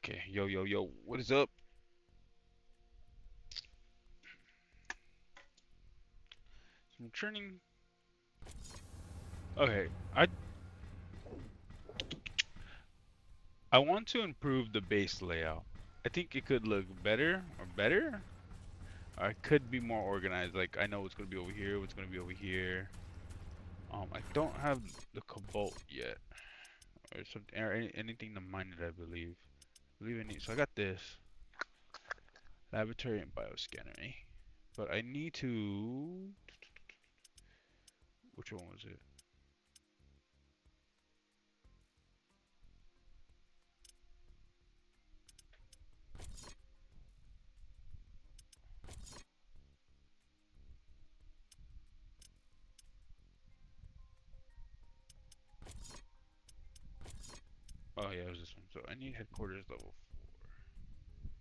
Okay, yo, what is up? So I'm turning. Okay, I want to improve the base layout. I think it could look better, or it could be more organized. Like I know what's gonna be over here, what's gonna be over here. I don't have the cobalt yet, or something, or anything to mine it. I believe I need. So I got this laboratory and bioscanner, eh? But I need to. Which one was it? Oh yeah, it was this one. So I need headquarters level 4.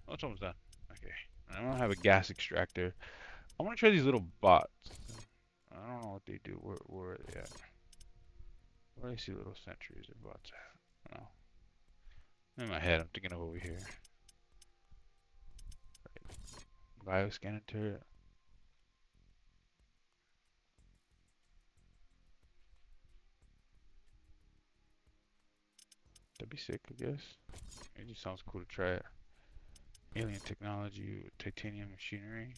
Oh, it's almost done. Okay. I don't have a gas extractor. I want to try these little bots. I don't know what they do. Where are they at? Where do I see little sentries or bots at? Oh, in my head, I'm thinking of over here. Bioscanner turret. That'd be sick, I guess. It just sounds cool to try it. Alien technology with titanium machinery.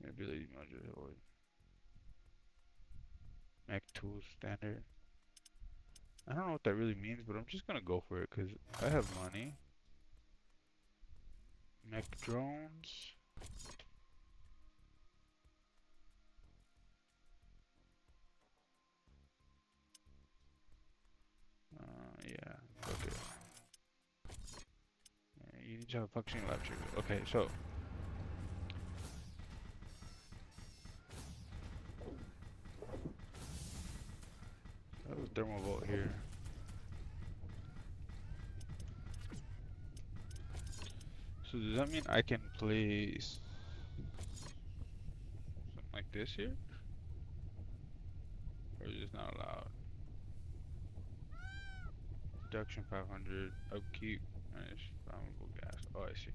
Ability module or mech tools standard. I don't know what that really means, but I'm just gonna go for it because I have money. Mech drones. Yeah. Okay. You need to have a functioning lab trigger. Okay, so I have a thermal vault here. So does that mean I can place something like this here? Or is this not allowed? Production 500, upkeep, minus flammable gas. Oh, I see.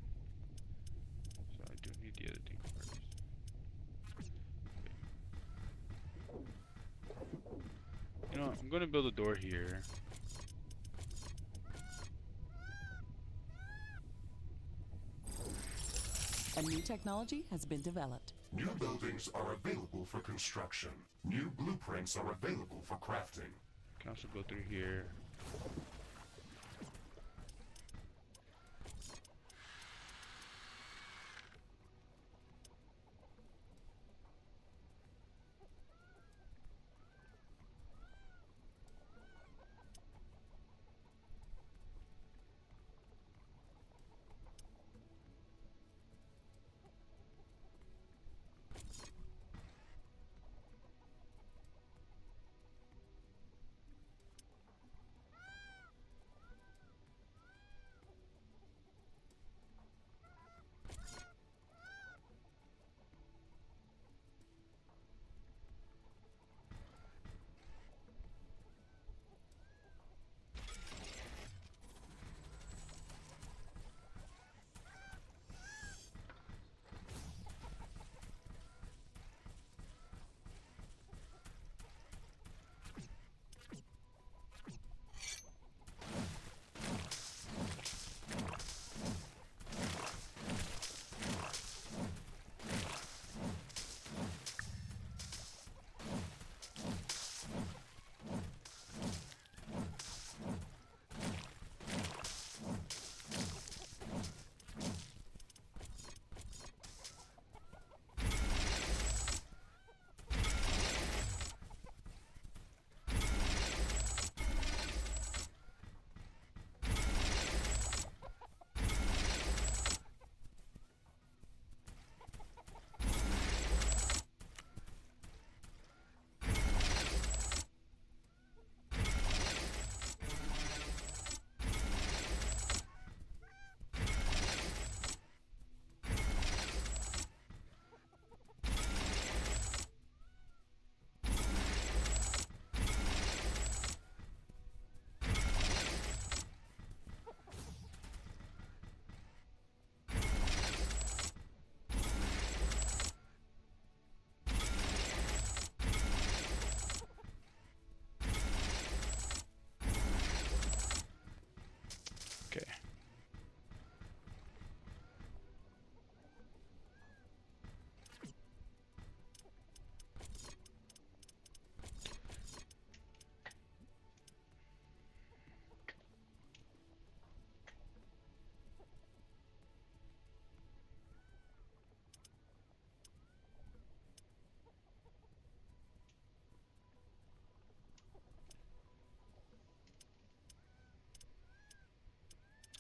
So I do need the other thing first. You know what? I'm gonna build a door here. A new technology has been developed. New buildings are available for construction. New blueprints are available for crafting. Can also go through here.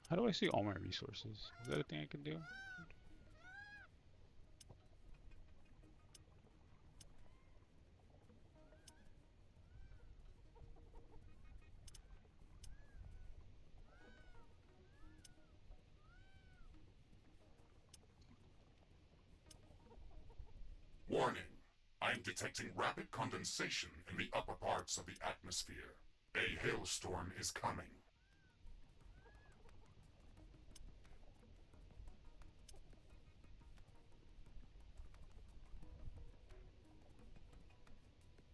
How do I see all my resources? Is that a thing I can do? Warning. I'm detecting rapid condensation in the upper parts of the atmosphere. A hailstorm is coming.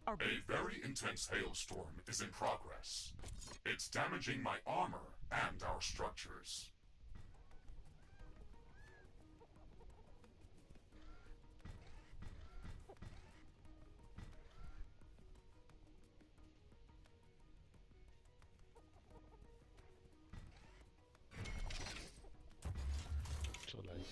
Our A very intense hailstorm is in progress. It's damaging my armor and our structures. So like,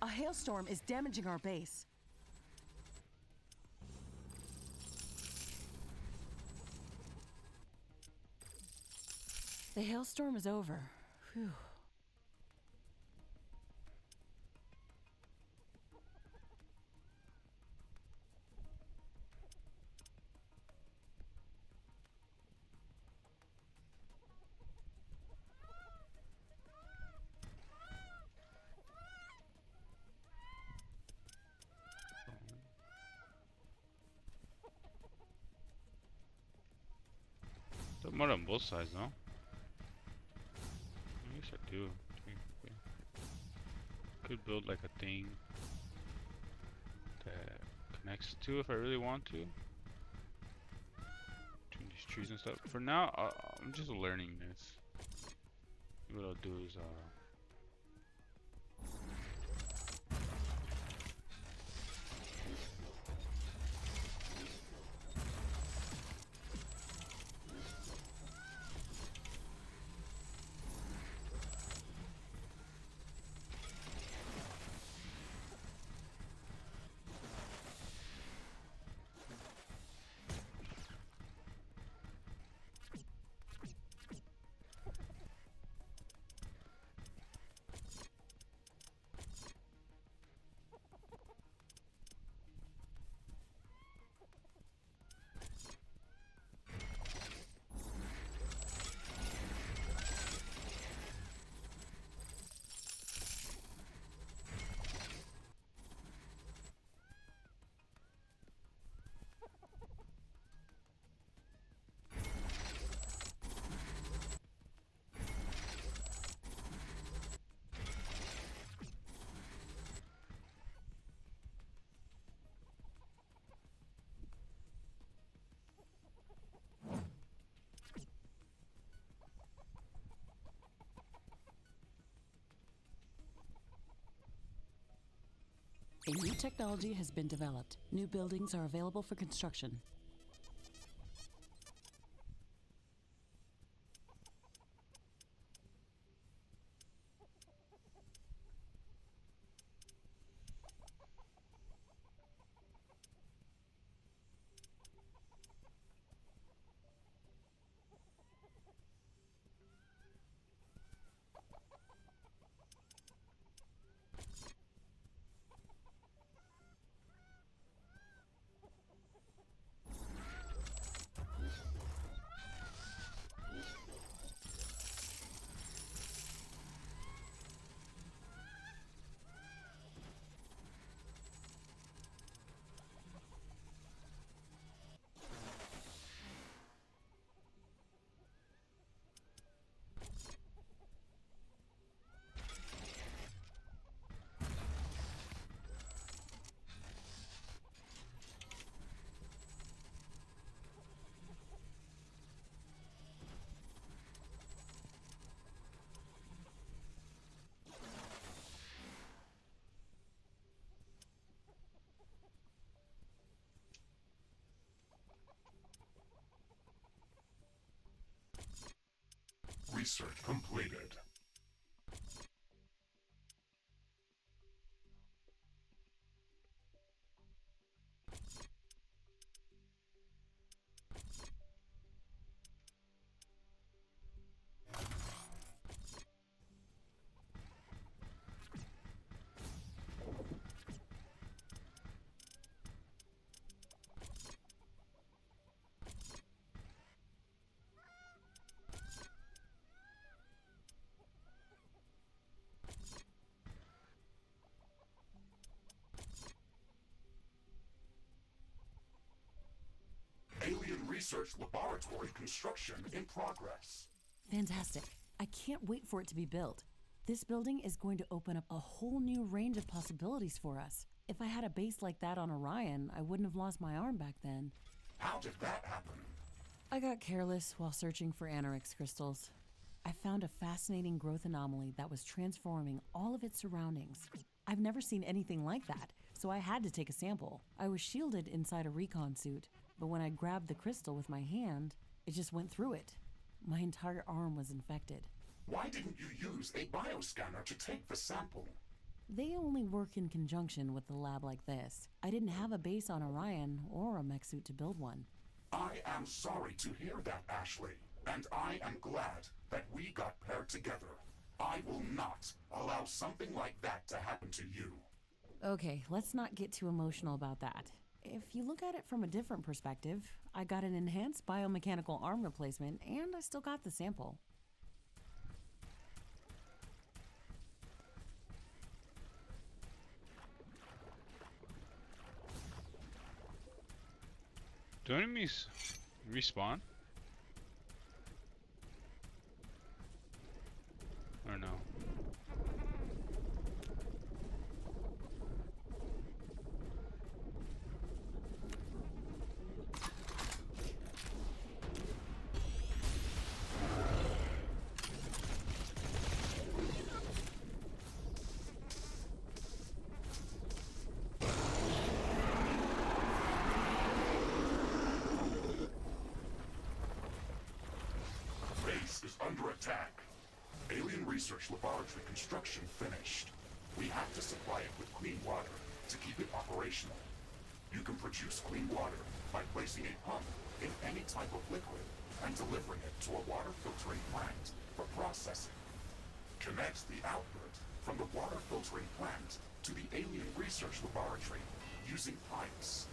A hailstorm is damaging our base. The hailstorm is over. Phew. don't more on both sides, no? I guess I do. Could build like a thing that connects the two if I really want to. Between these trees and stuff. For now, I'm just learning this. What I'll do is A new technology has been developed. New buildings are available for construction. research completed. Alien Research Laboratory construction in progress. Fantastic. I can't wait for it to be built. This building is going to open up a whole new range of possibilities for us. If I had a base like that on Orion, I wouldn't have lost my arm back then. How did that happen? I got careless while searching for anorix crystals. I found a fascinating growth anomaly that was transforming all of its surroundings. I've never seen anything like that, so I had to take a sample. I was shielded inside a recon suit, but when I grabbed the crystal with my hand, it just went through it. My entire arm was infected. Why didn't you use a bioscanner to take the sample? They only work in conjunction with a lab like this. I didn't have a base on Orion or a mech suit to build one. I am sorry to hear that, Ashley, and I am glad that we got paired together. I will not allow something like that to happen to you. Okay, let's not get too emotional about that. If you look at it from a different perspective, I got an enhanced biomechanical arm replacement and I still got the sample. Do enemies respawn? Or no? Base is under attack. Alien Research Laboratory construction finished. We have to supply it with clean water to keep it operational. You can produce clean water by placing a pump in any type of liquid and delivering it to a water filtering plant for processing. Connect the output from the water filtering plant to the Alien Research Laboratory using pipes.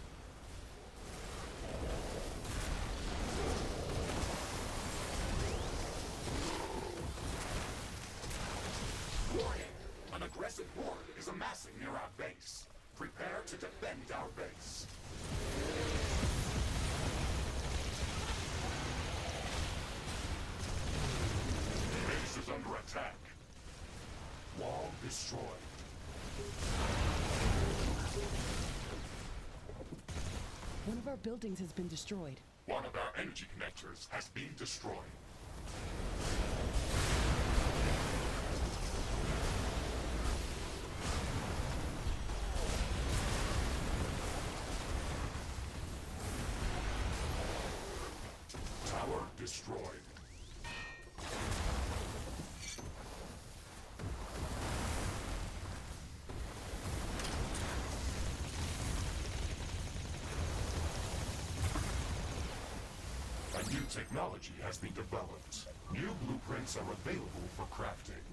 Warning! An aggressive horde is amassing near our base. Prepare to defend our base. Base is under attack. Wall destroyed. One of our buildings has been destroyed. One of our energy connectors has been destroyed. Tower destroyed. A new technology has been developed. New blueprints are available for crafting.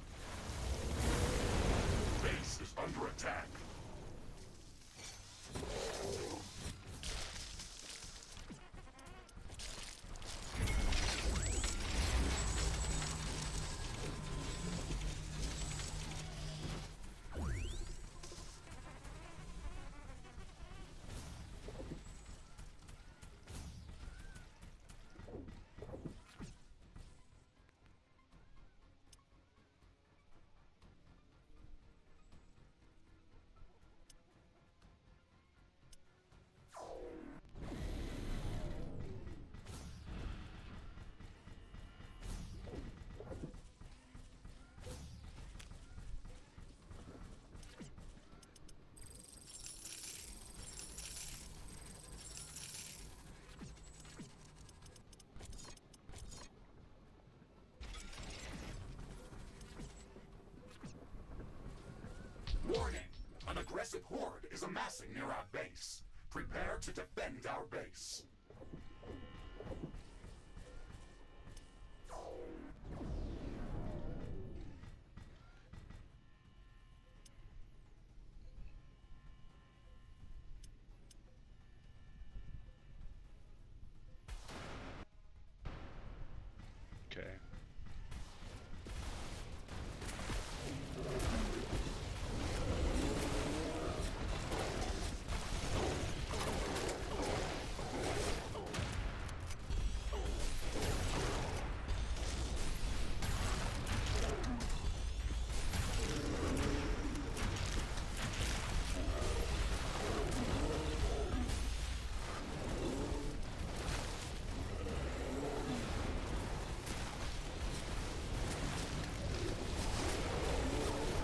Base is under attack. passing near our base. Prepare to defend our base. Okay.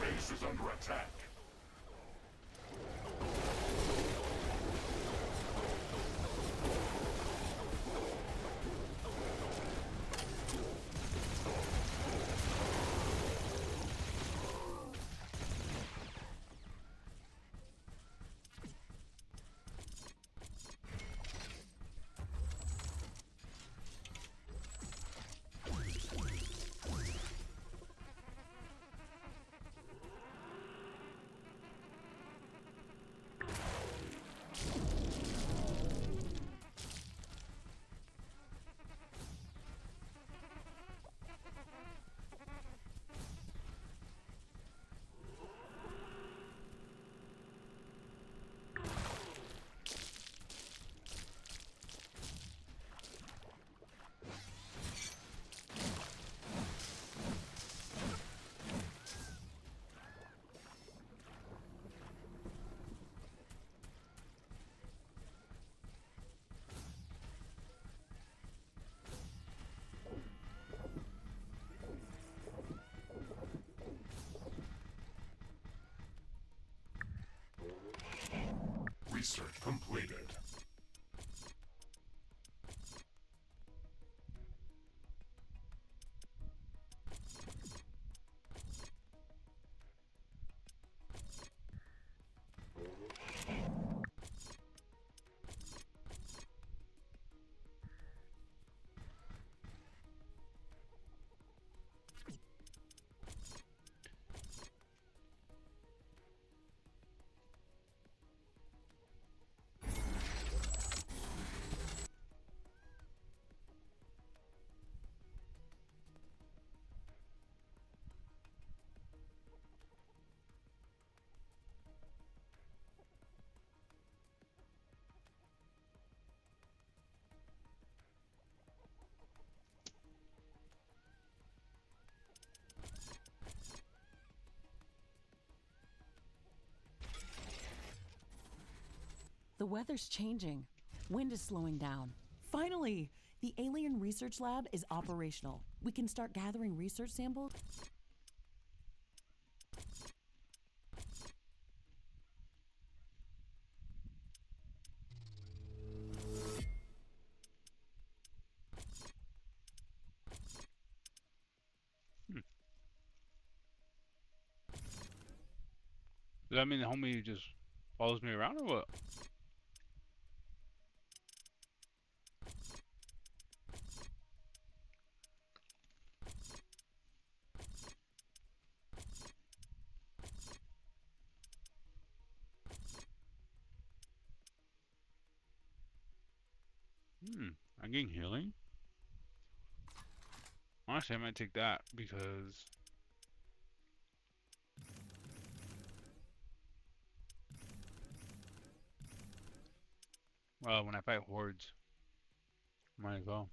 Base is under attack. Research completed. The weather's changing. Wind is slowing down. Finally! The alien research lab is operational. We can start gathering research samples. Hmm. Does that mean the homie just follows me around or what? Hmm. I'm getting healing. Honestly, I might take that because, well, when I fight hordes, might as well.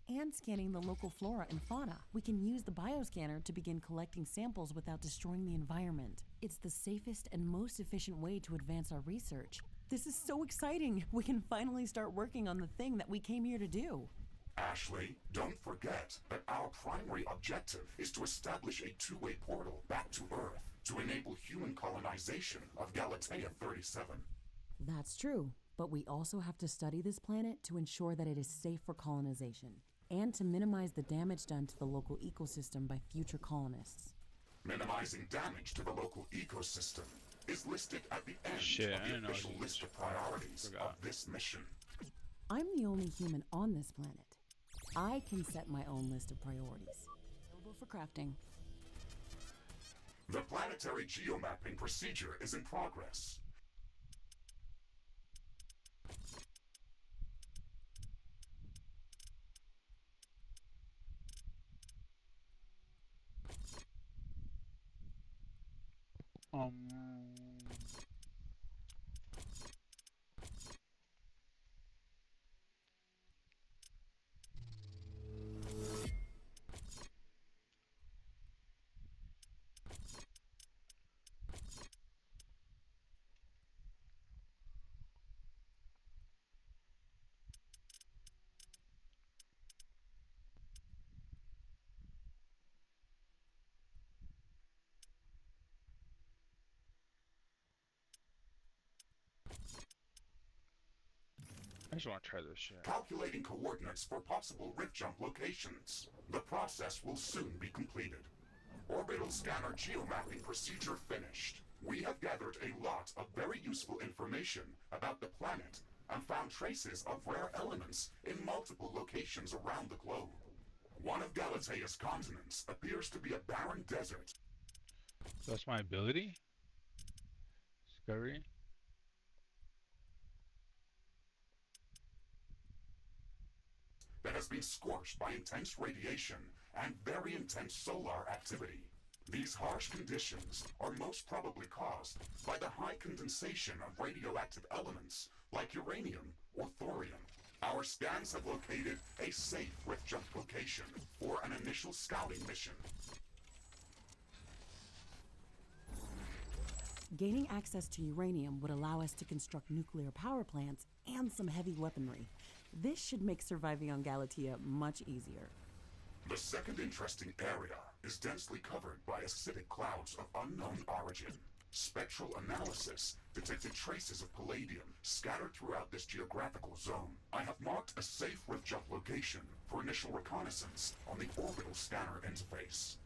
and scanning the local flora and fauna. We can use the bioscanner to begin collecting samples without destroying the environment. It's the safest and most efficient way to advance our research. This is so exciting! We can finally start working on the thing that we came here to do. Ashley, don't forget that our primary objective is to establish a two-way portal back to Earth to enable human colonization of Galatea 37. That's true, but we also have to study this planet to ensure that it is safe for colonization, and to minimize the damage done to the local ecosystem by future colonists. Minimizing damage to the local ecosystem is listed at the end Shit, of I the didn't know official he list of priorities forgot. of this mission. I'm the only human on this planet. I can set my own list of priorities. Available for crafting. The planetary geomapping procedure is in progress. Um, I just want to try this shit. Calculating coordinates for possible rift jump locations. The process will soon be completed. Orbital scanner geomapping procedure finished. We have gathered a lot of very useful information about the planet and found traces of rare elements in multiple locations around the globe. One of Galatea's continents appears to be a barren desert So that's my ability? Discovery? that has been scorched by intense radiation and very intense solar activity. These harsh conditions are most probably caused by the high condensation of radioactive elements like uranium or thorium. Our scans have located a safe rift jump location for an initial scouting mission. Gaining access to uranium would allow us to construct nuclear power plants and some heavy weaponry. This should make surviving on Galatea much easier. The second interesting area is densely covered by acidic clouds of unknown origin. Spectral analysis detected traces of palladium scattered throughout this geographical zone. I have marked a safe rift jump location for initial reconnaissance on the orbital scanner interface.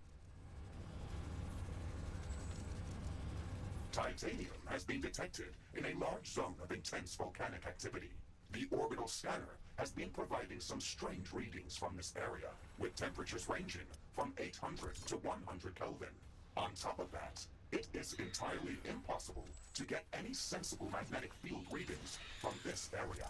Titanium has been detected in a large zone of intense volcanic activity. The orbital scanner has been providing some strange readings from this area, with temperatures ranging from 800 to 100 Kelvin. On top of that, it is entirely impossible to get any sensible magnetic field readings from this area.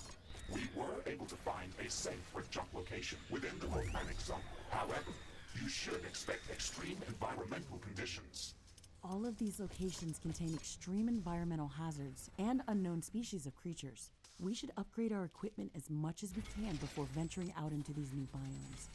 We were able to find a safe rift jump location within the volcanic zone. However, you should expect extreme environmental conditions. All of these locations contain extreme environmental hazards and unknown species of creatures. We should upgrade our equipment as much as we can before venturing out into these new biomes.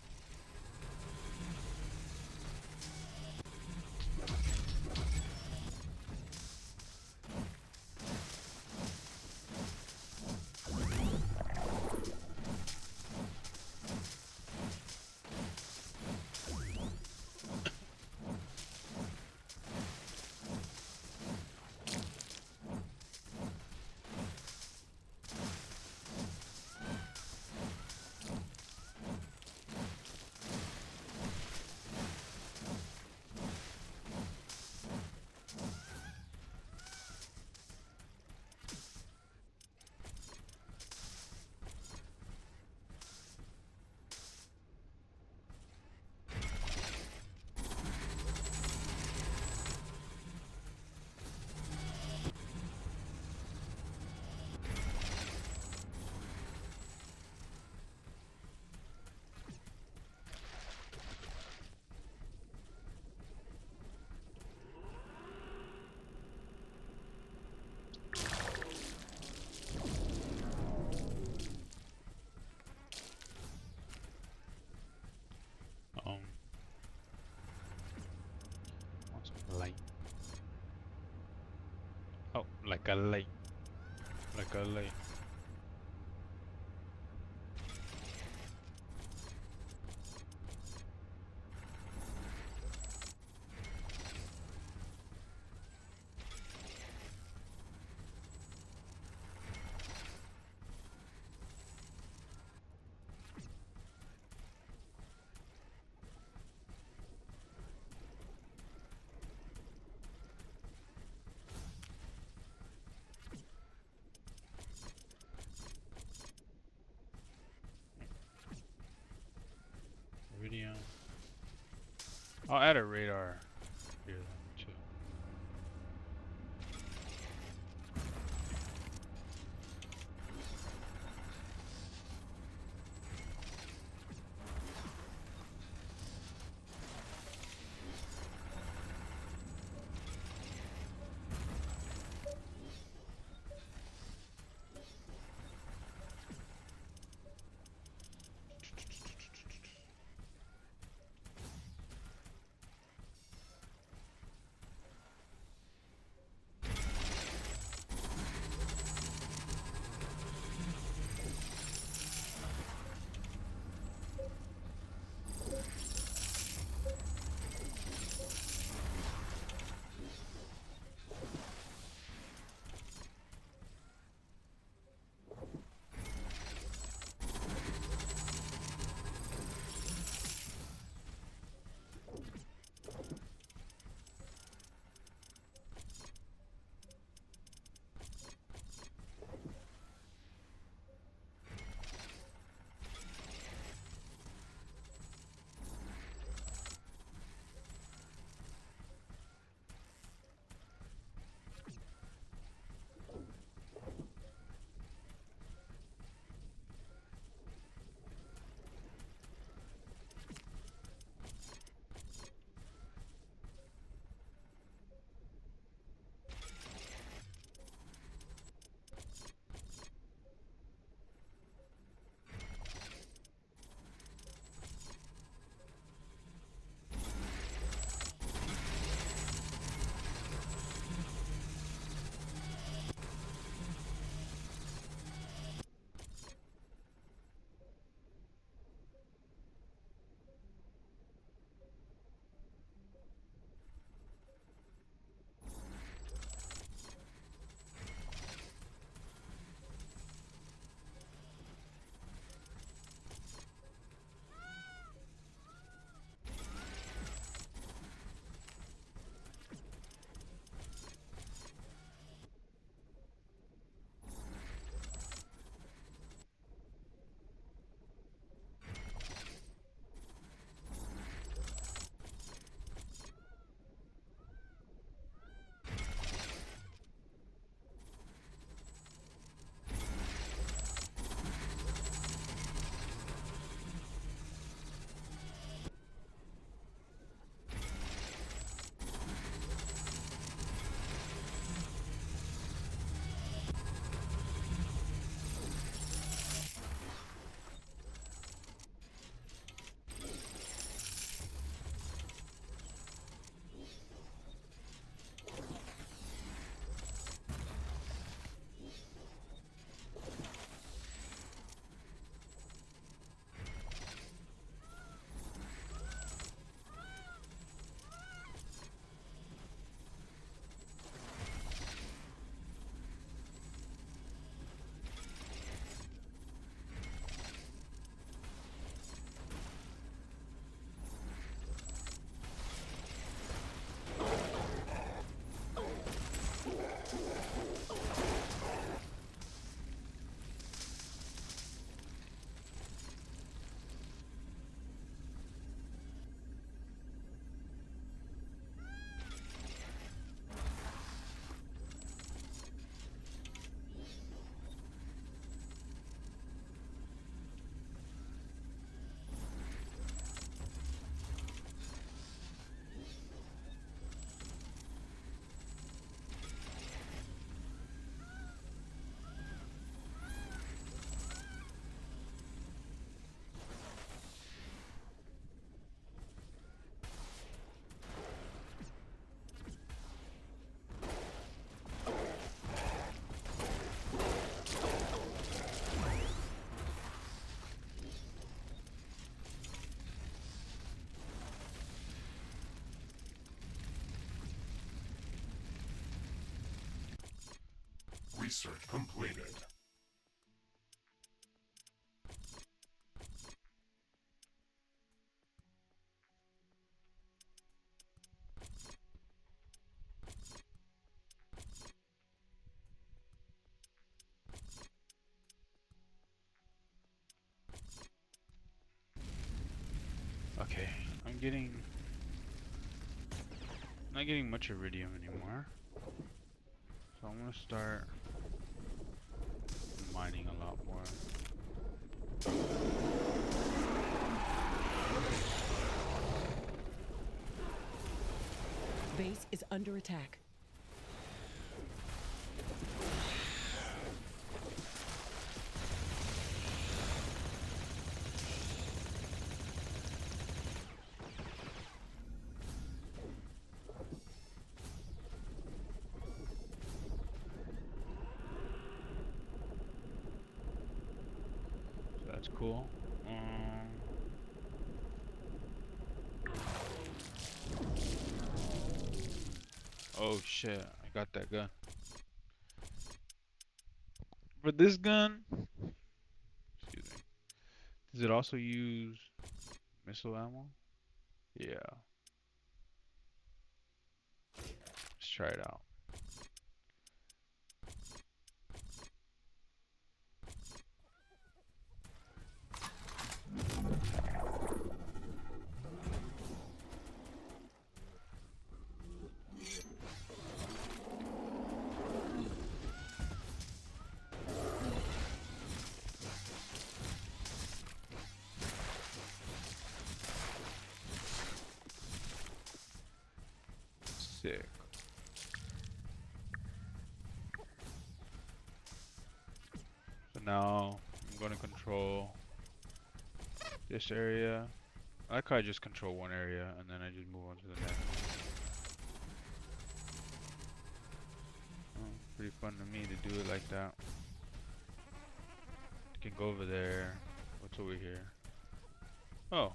like a light, like a light. Video. I'll add a radar here too. research completed. Okay, not getting much iridium anymore. So I'm gonna start mining a lot more. Base is under attack. So that's cool. Oh shit, I got that gun. For this gun, excuse me, does it also use missile ammo? Yeah. Let's try it out. Sick. So now I'm gonna control this area. I like how I just control one area and then I just move on to the next. Oh, pretty fun to me to do it like that. You can go over there. What's over here? Oh.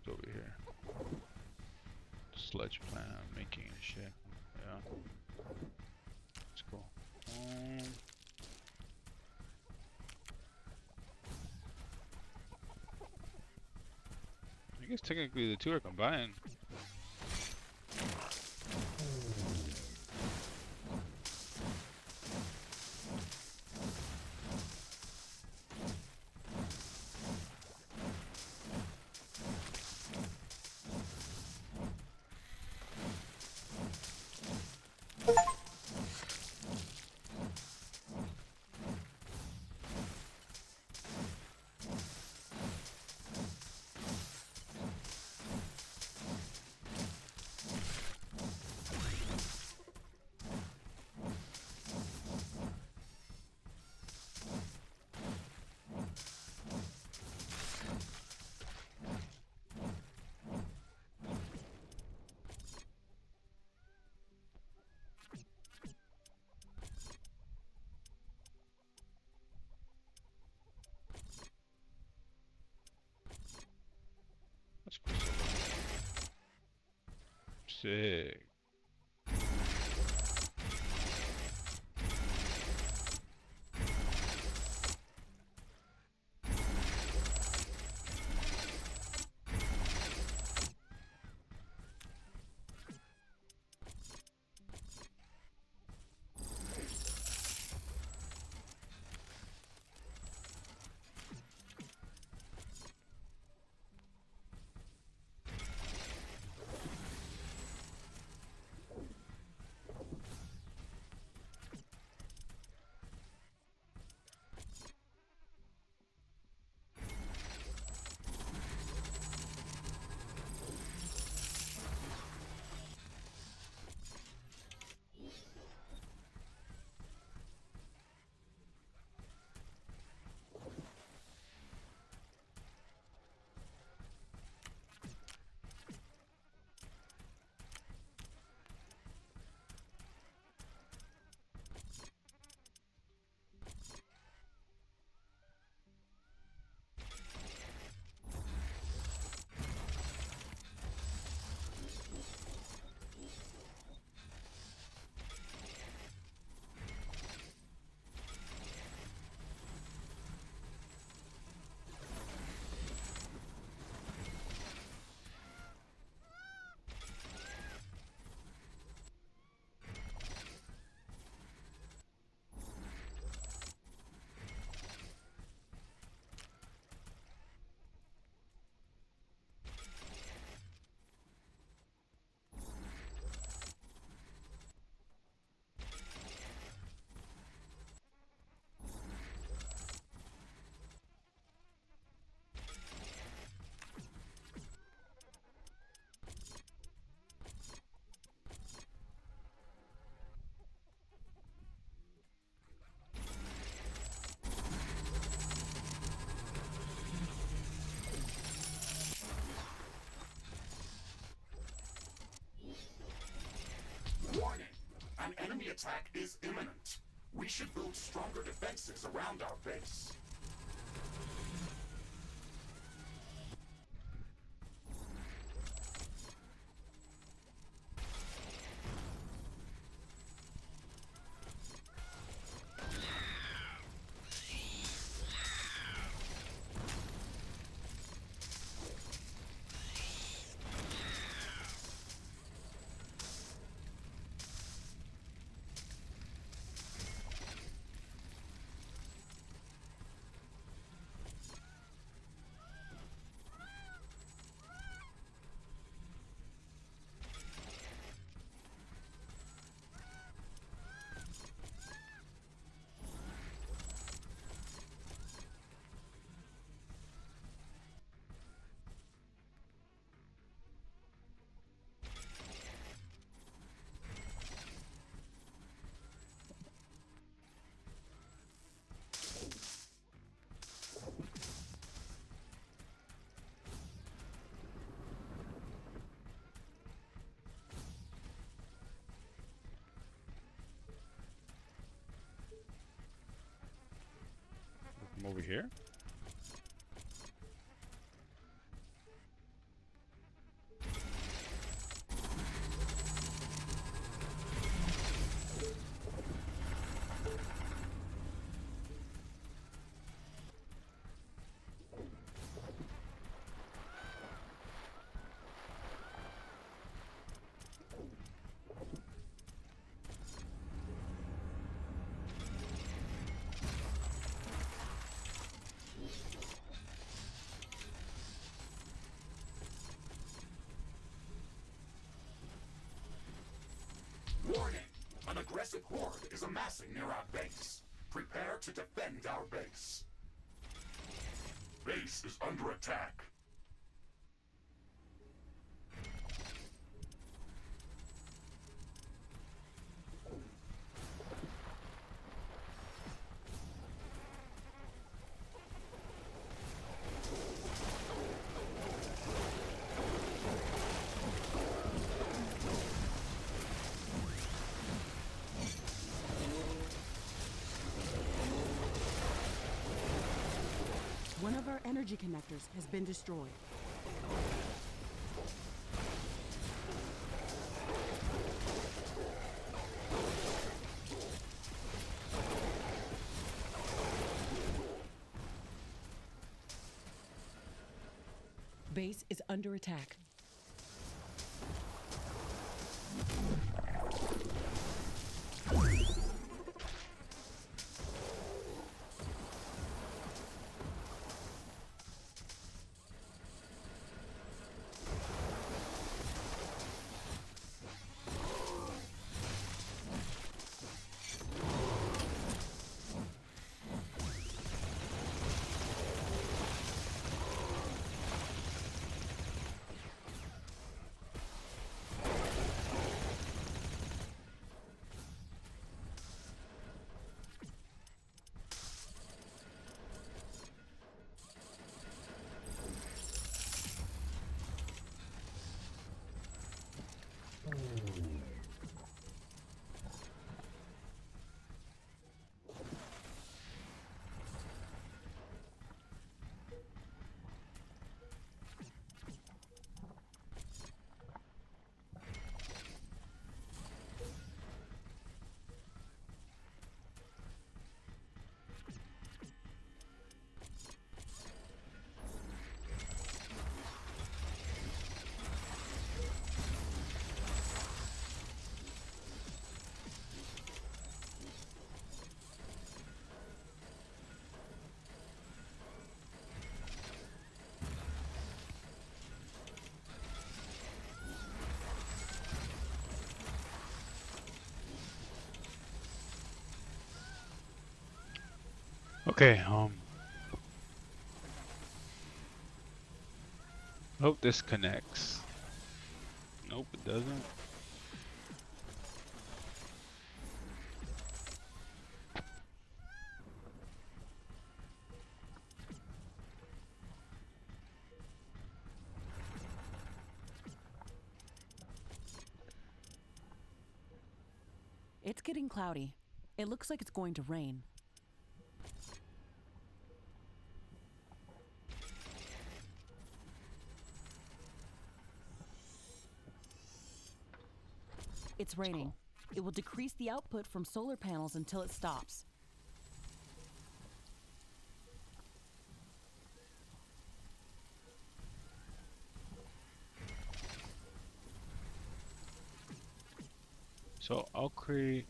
It's over here. Sledge plant making and shit. Yeah. It's cool. I guess technically the two are combined. That's cool. Sick. attack is imminent. We should build stronger defenses around our base. From over here? Warning! An aggressive horde is amassing near our base. Prepare to defend our base. Base is under attack. One of our energy connectors has been destroyed. Base is under attack. Okay, hope this connects. Nope, it doesn't. It's getting cloudy. It looks like it's going to rain. It's raining. It will decrease the output from solar panels until it stops. So I'll create.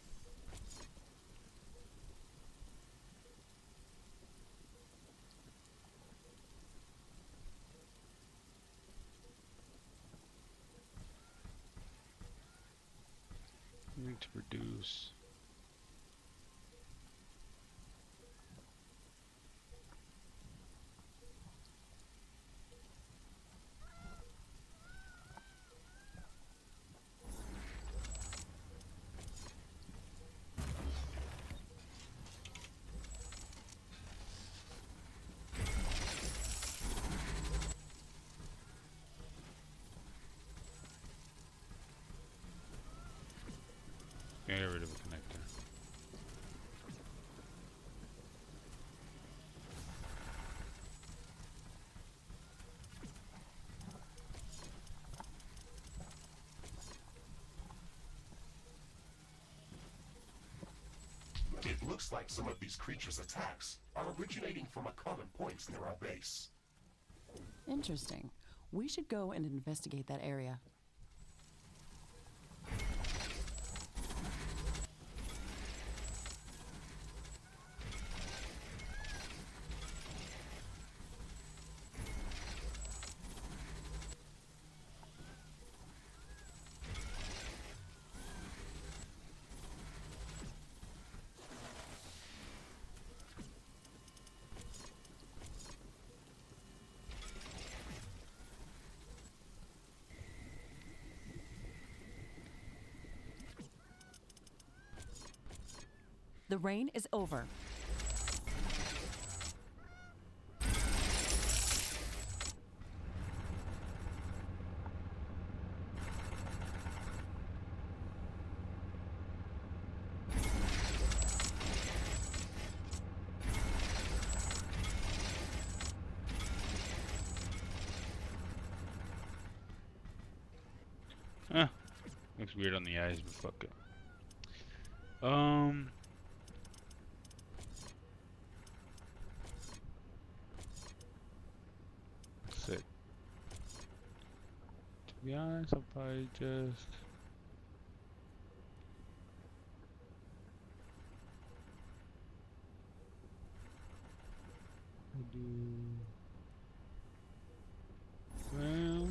I need to produce. Get rid of a connector. It looks like some of these creatures' attacks are originating from a common point near our base. Interesting. We should go and investigate that area. The rain is over. Looks weird on the eyes, but fuck it. Sick. To be honest, I'll probably just do well.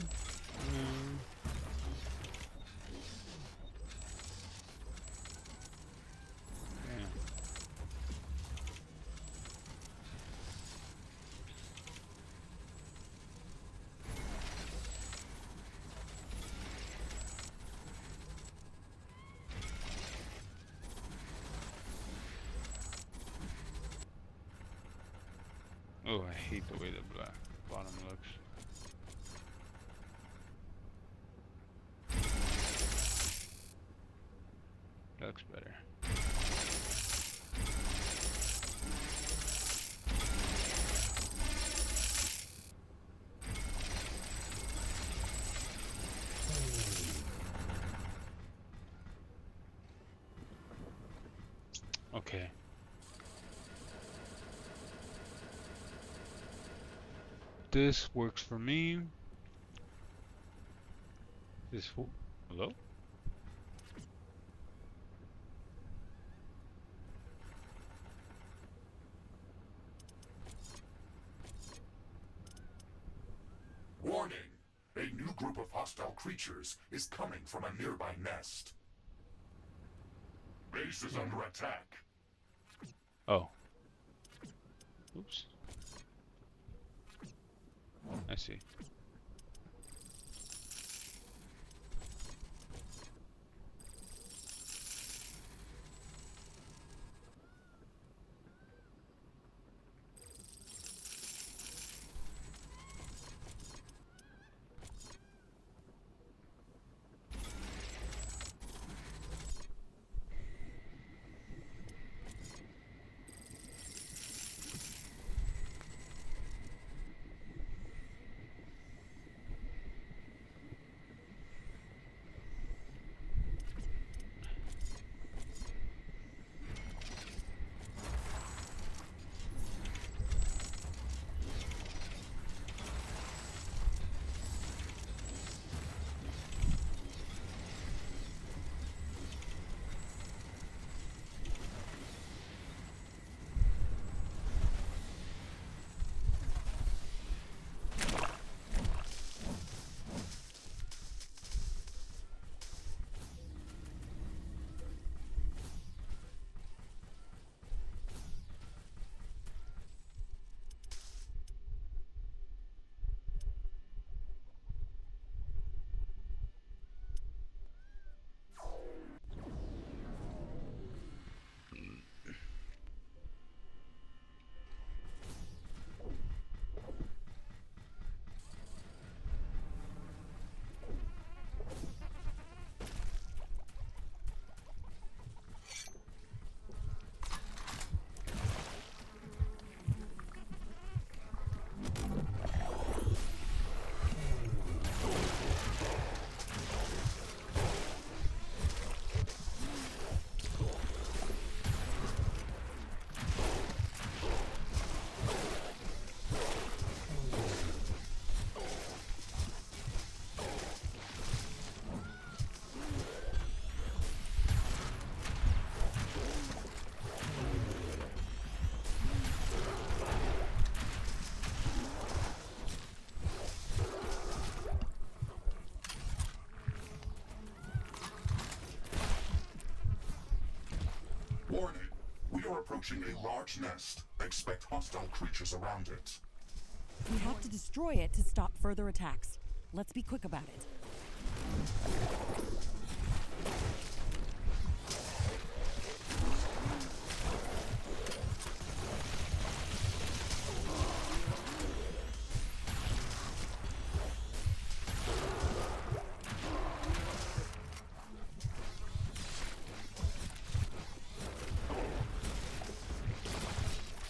Oh, I hate the way the black bottom looks. That looks better. Okay. This works for me. Hello? Warning! A new group of hostile creatures is coming from a nearby nest. Base is under attack. Oh. Oops. I see. approaching a large nest. Expect hostile creatures around it. We have to destroy it to stop further attacks. Let's be quick about it.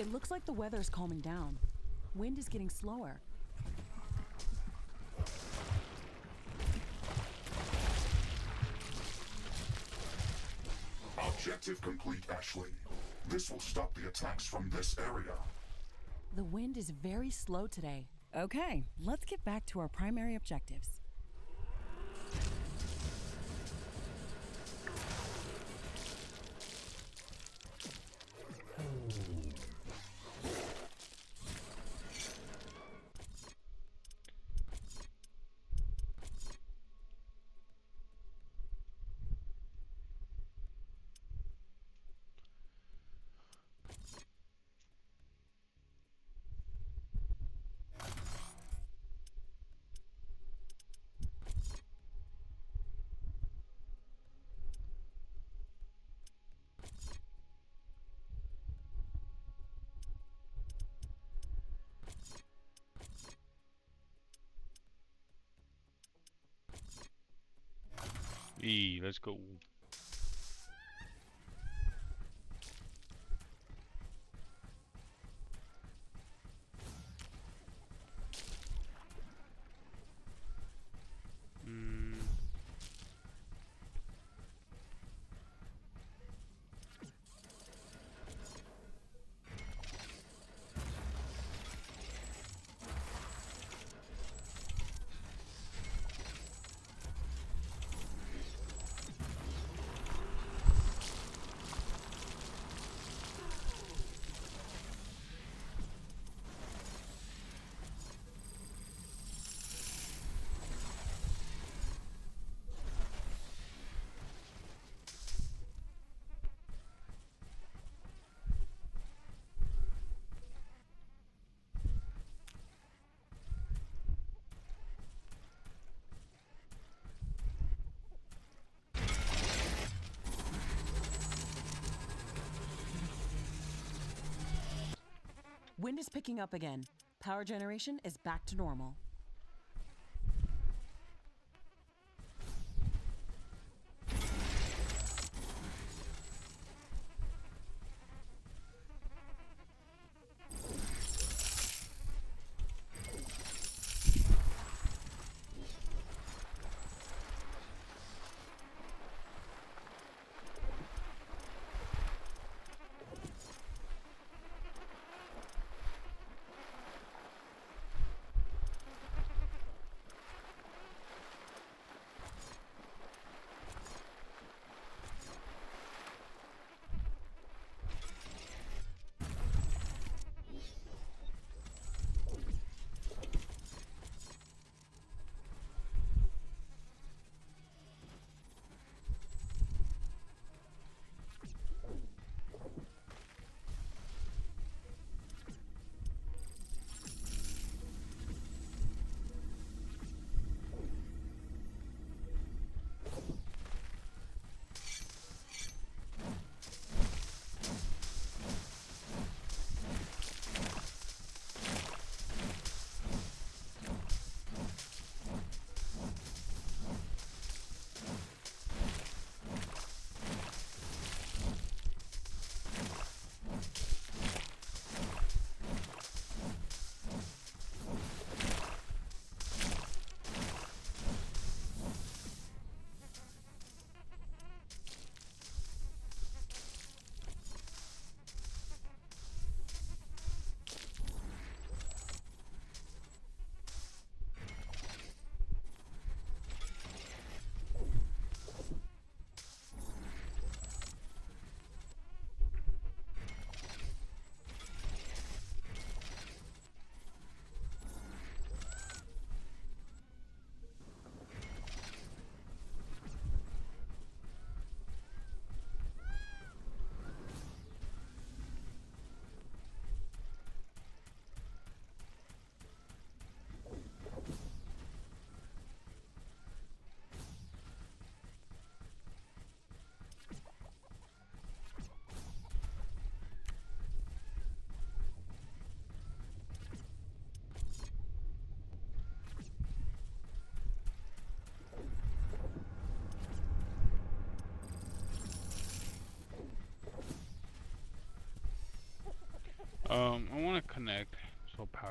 It looks like the weather's calming down. Wind is getting slower. Objective complete, Ashley. This will stop the attacks from this area. The wind is very slow today. Okay, let's get back to our primary objectives. Let's go. Wind is picking up again. Power generation is back to normal.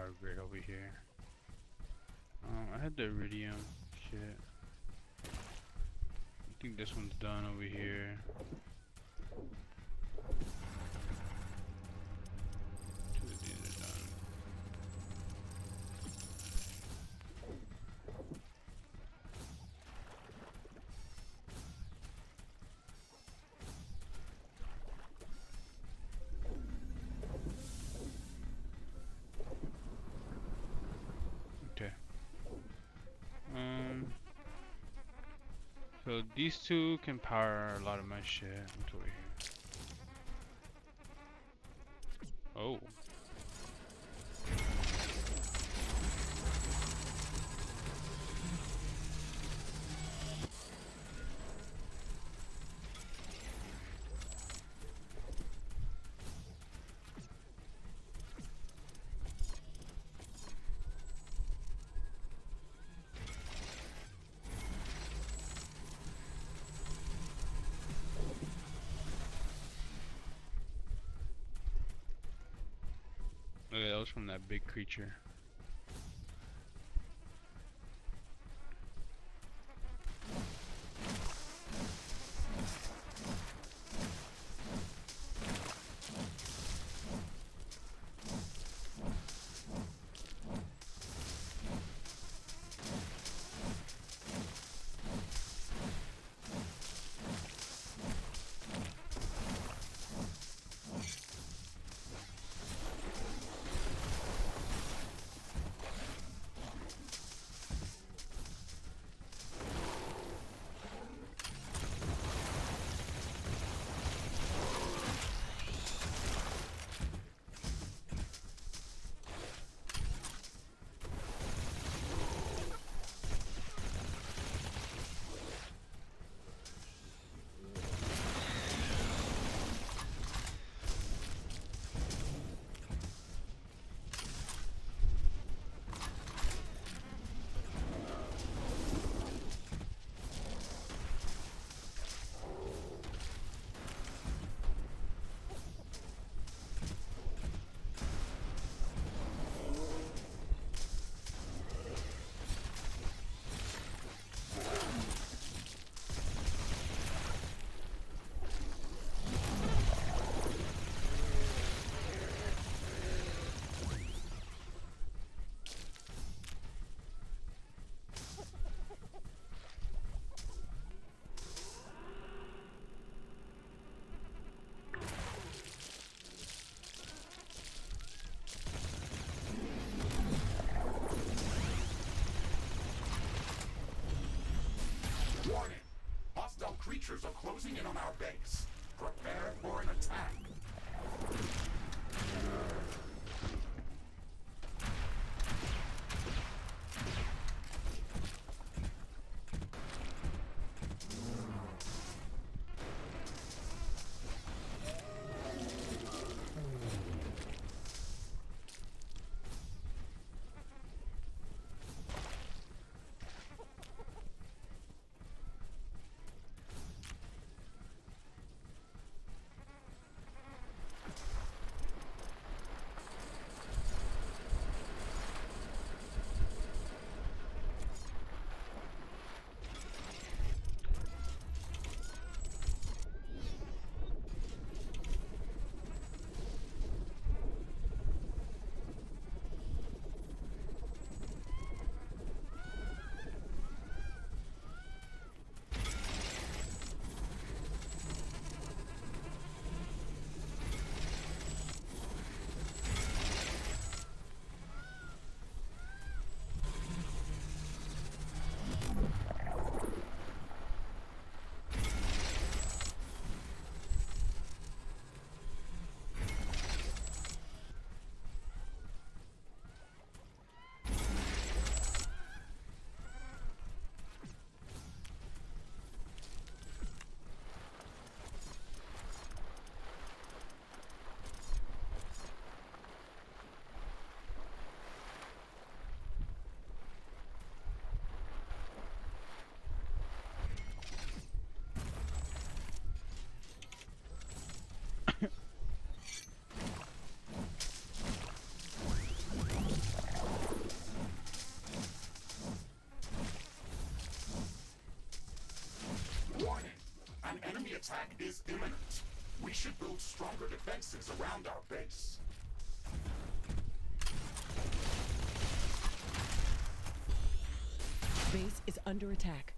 power grid over here. I had the iridium shit. I think this one's done over here. Two of these are done. Okay. So these two can power a lot of my shit. What's over here? Oh. Okay, that was from that big creature. Warning! Hostile creatures are closing in on our base. Prepare for an attack. attack is imminent. We should build stronger defenses around our base. Base is under attack.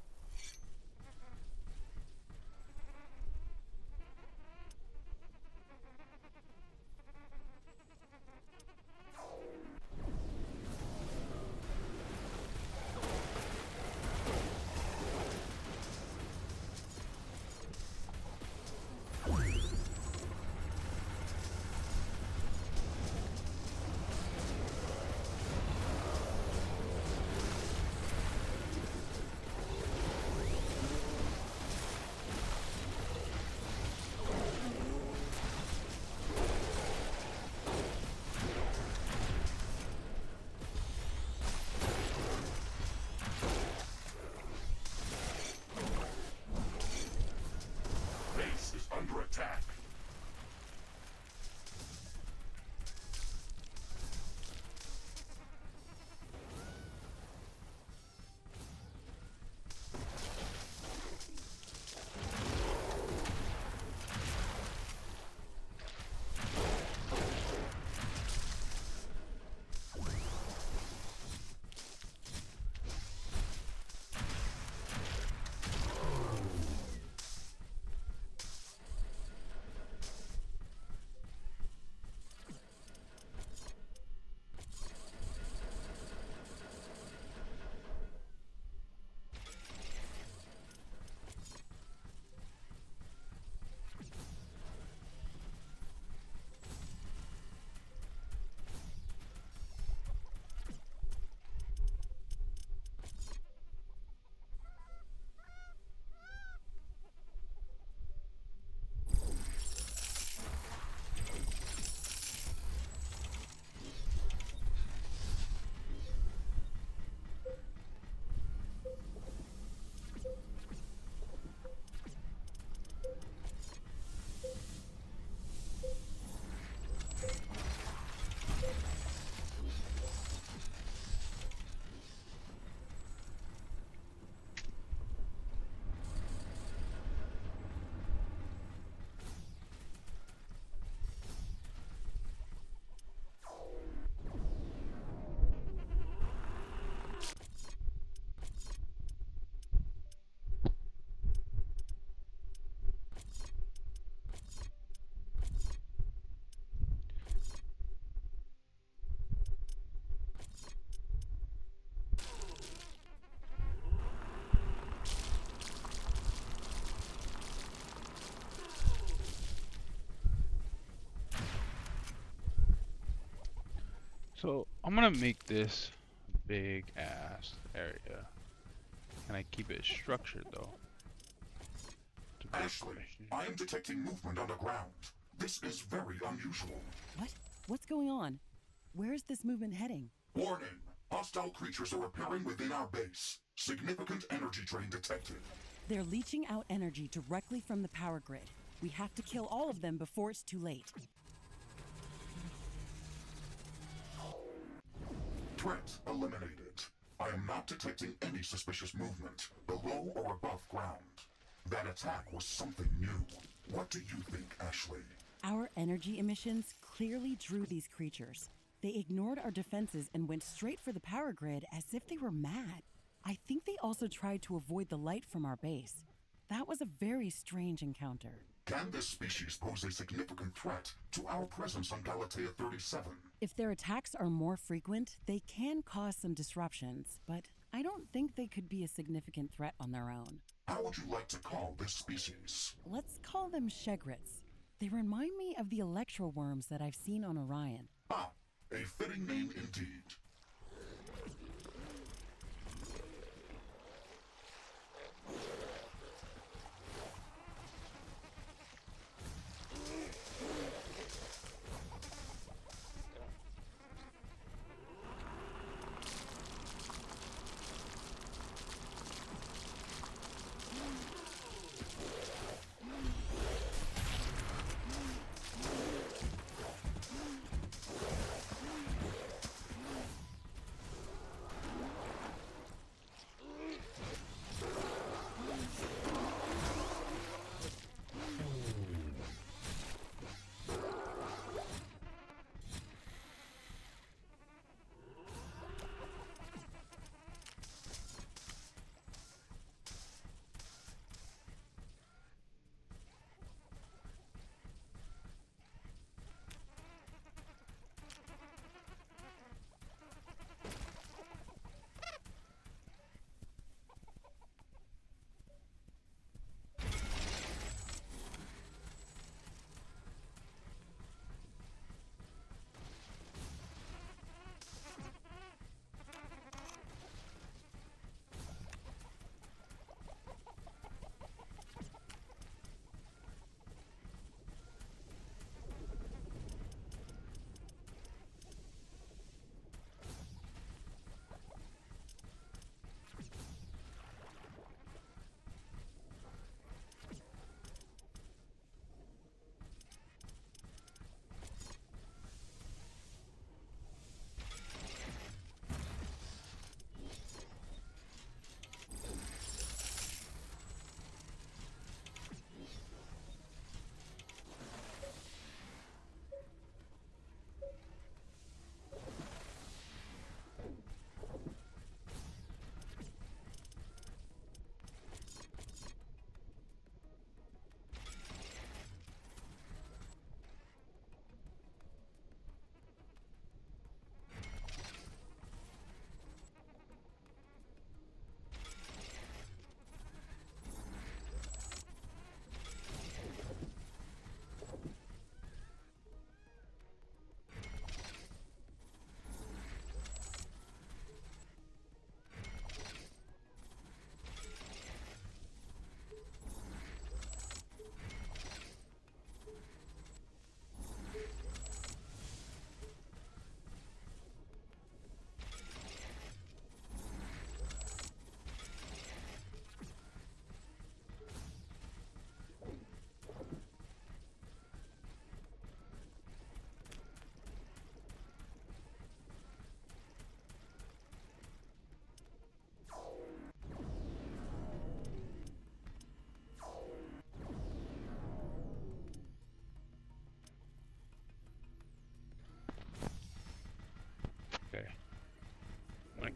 Base is under attack. So I'm gonna make this big ass area. Can I keep it structured though? To build Ashley, machine. I am detecting movement underground. This is very unusual. What? What's going on? Where is this movement heading? Warning! Hostile creatures are appearing within our base. Significant energy drain detected. They're leaching out energy directly from the power grid. We have to kill all of them before it's too late. Threat eliminated. I am not detecting any suspicious movement below or above ground. That attack was something new. What do you think, Ashley? Our energy emissions clearly drew these creatures. They ignored our defenses and went straight for the power grid as if they were mad. I think they also tried to avoid the light from our base. That was a very strange encounter. Can this species pose a significant threat to our presence on Galatea 37? If their attacks are more frequent, they can cause some disruptions, but I don't think they could be a significant threat on their own. How would you like to call this species? Let's call them Shegrets. They remind me of the electroworms that I've seen on Orion. Ah, a fitting name indeed.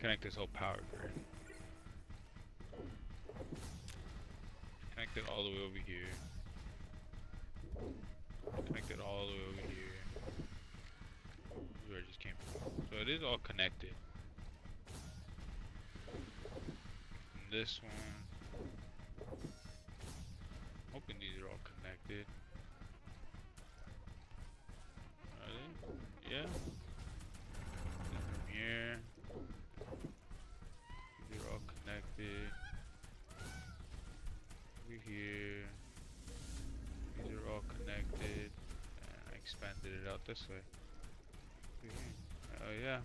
connect this whole power grid. Connect it all the way over here. Connect it all the way over here. Where it just came from. So it is all connected. And this one. Hoping these are all connected. Are they? Yeah. And from here. These are all connected. Over here. These are all connected. And I expanded it out this way. Oh yeah.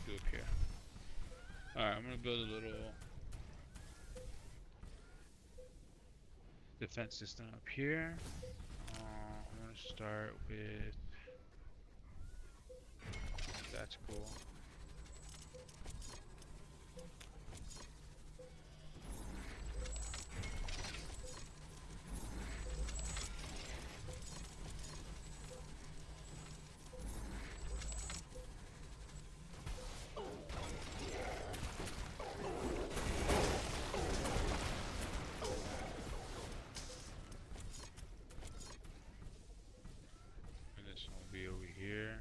Do up here. Alright, I'm gonna build a little defense system up here. I'm gonna start with that's cool. And this one will be over here.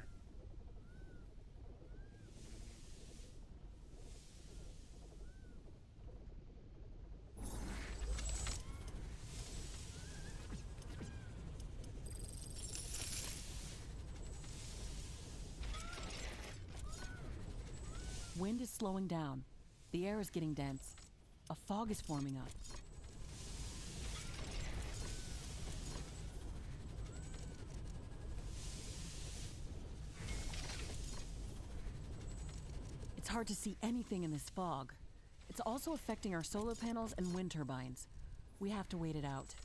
Wind is slowing down. The air is getting dense. A fog is forming up. It's hard to see anything in this fog. It's also affecting our solar panels and wind turbines. We have to wait it out.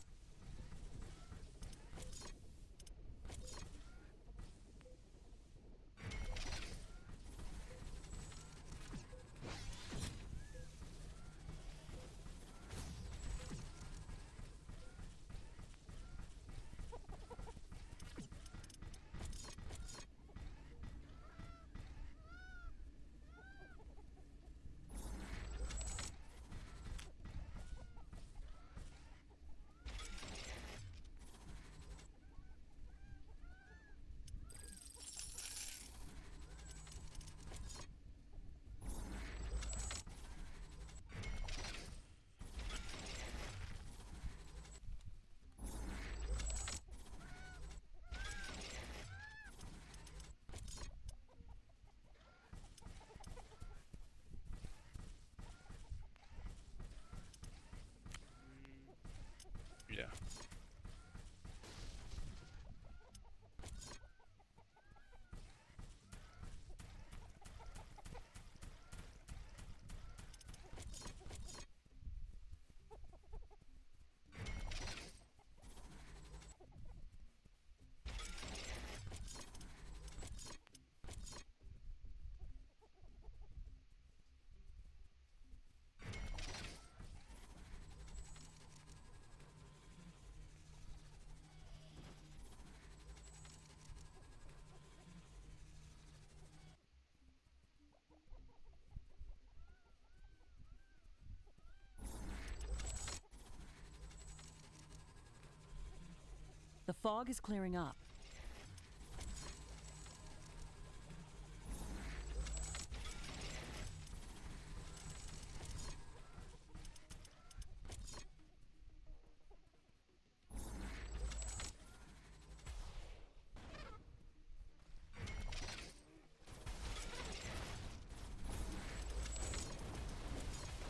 fog is clearing up.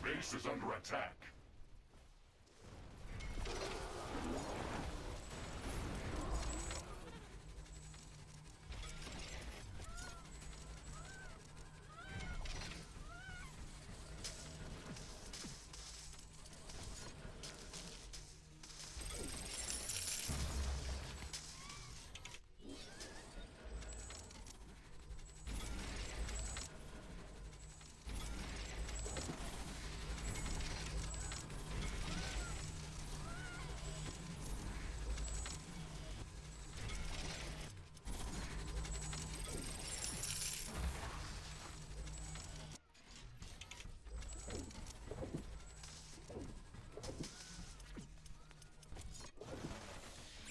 Base is under attack.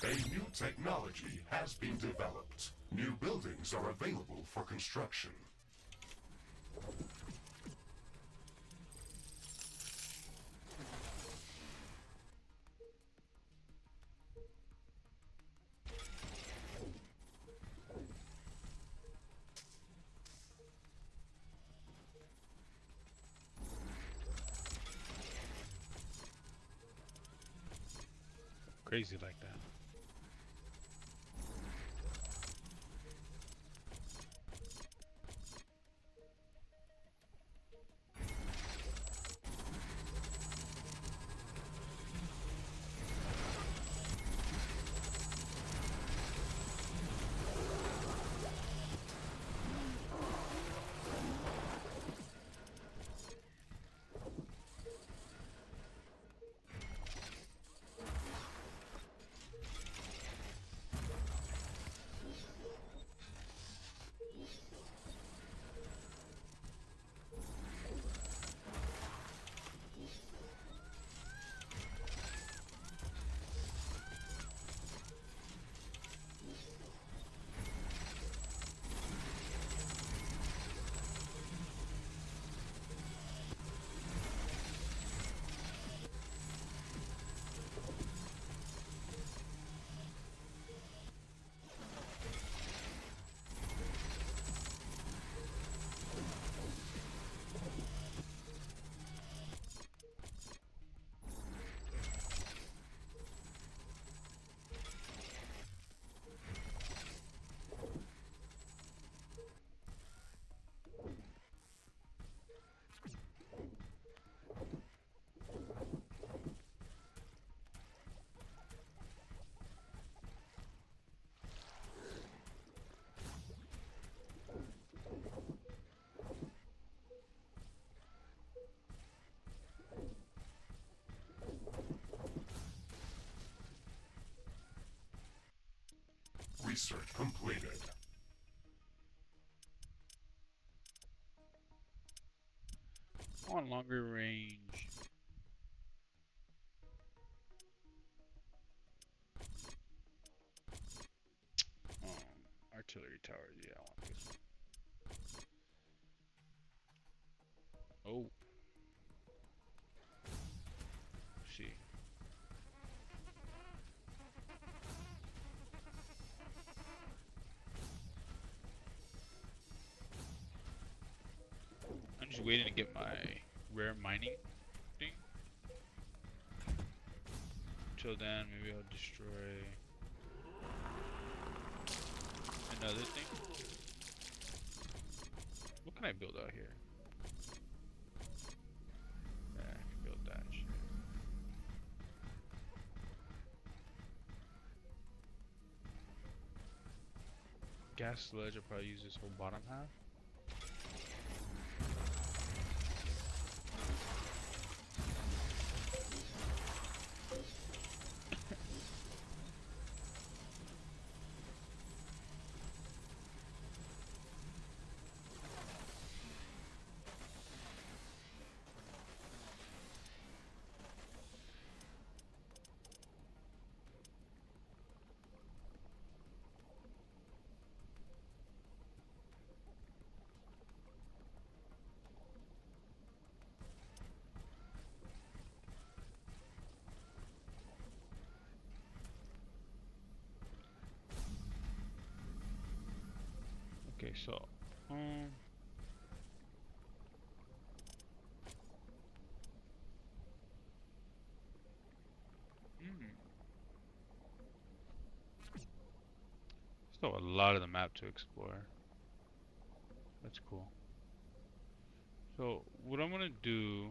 A new technology has been developed. New buildings are available for construction. Crazy like that. Research completed. On longer range. Artillery towers. Yeah, I want this one. Oh. See. I'm just waiting to get my rare mining thing. Till then, maybe I'll destroy another thing. What can I build out here? Yeah, I can build that shit. Gas sludge, I'll probably use this whole bottom half. Okay, so um hmm, still a lot of the map to explore. That's cool. So what I'm gonna do,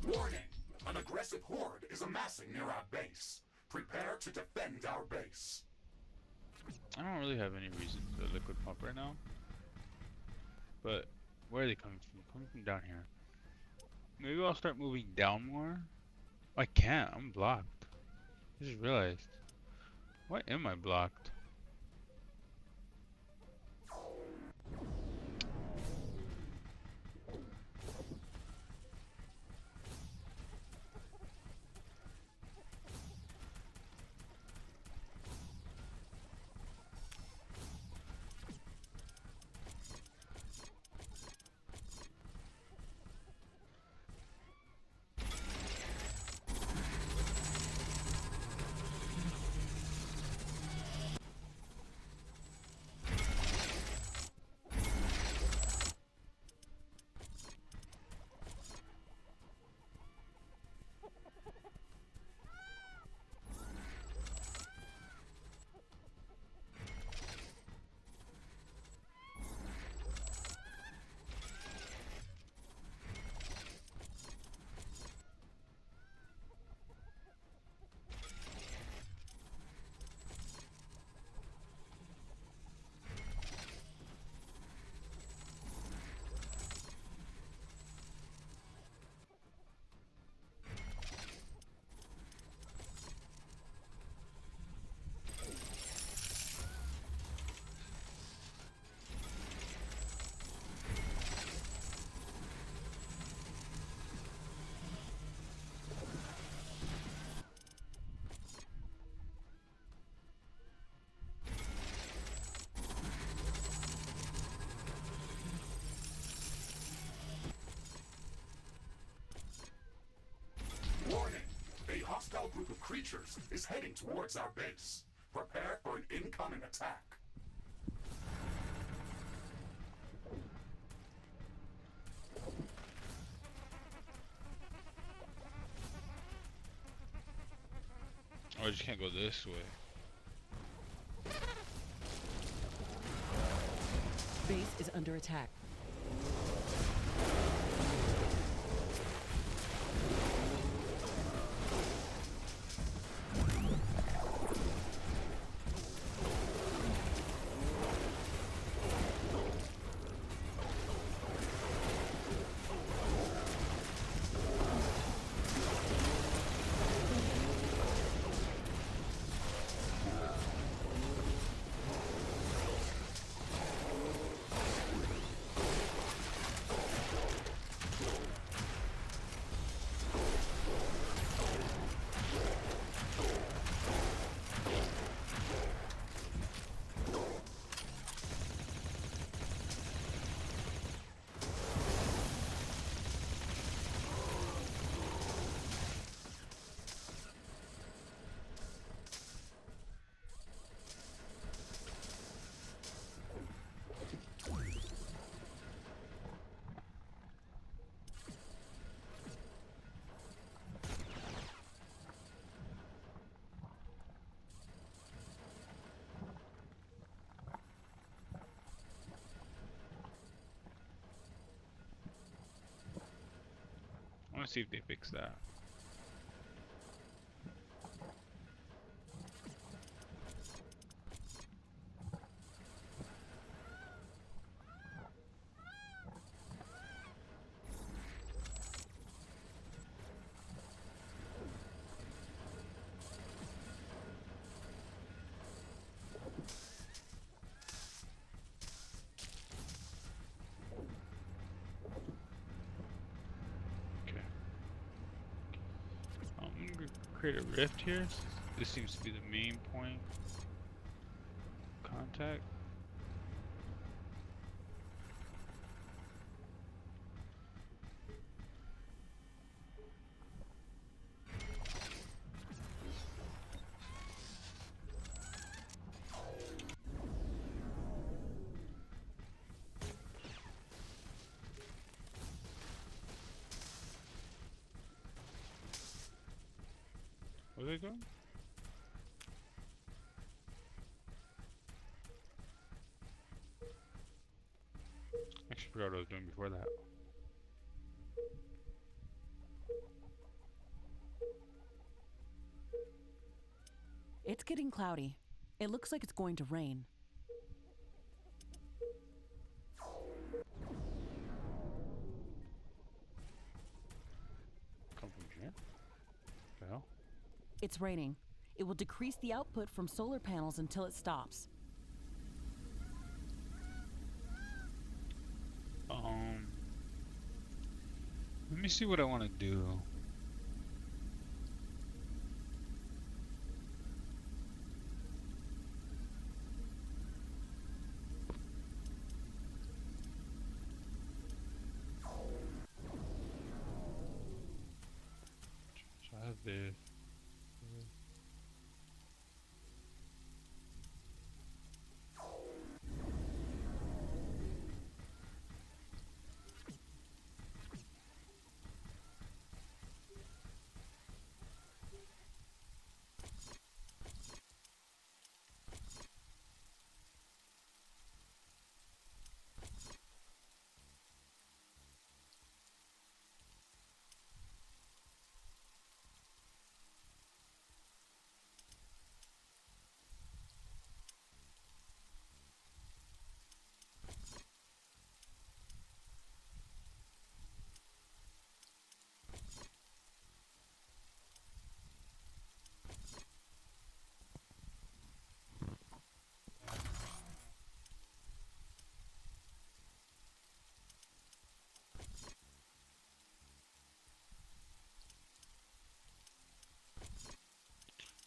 Warning! An aggressive horde is amassing near our base. Prepare to defend our base. I don't really have any reason to liquid pump right now, but where are they coming from? Coming from down here. Maybe I'll start moving down more. I can't. I'm blocked. I just realized. Why am I blocked? Warning! A hostile group of creatures is heading towards our base. Prepare for an incoming attack. Oh, I just can't go this way. Base is under attack. I want to see if they fix that. Okay. I'm gonna create a rift here. This seems to be the main point. Contact. Where are they going? Actually, forgot what I was doing before that. It's getting cloudy. It looks like it's going to rain. Come from here? The hell? It's raining. It will decrease the output from solar panels until it stops. Let me see what I want to do. So I have this.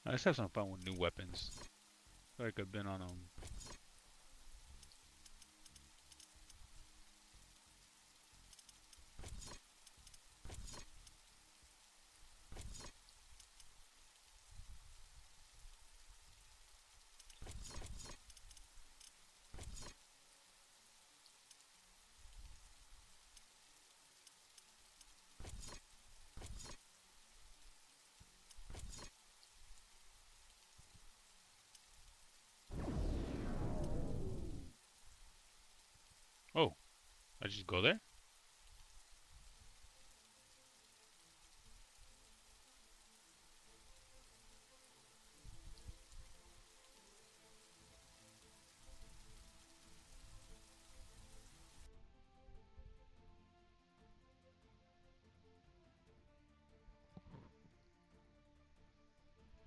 I just have some fun with new weapons. I feel like I've been on Oh, I just go there?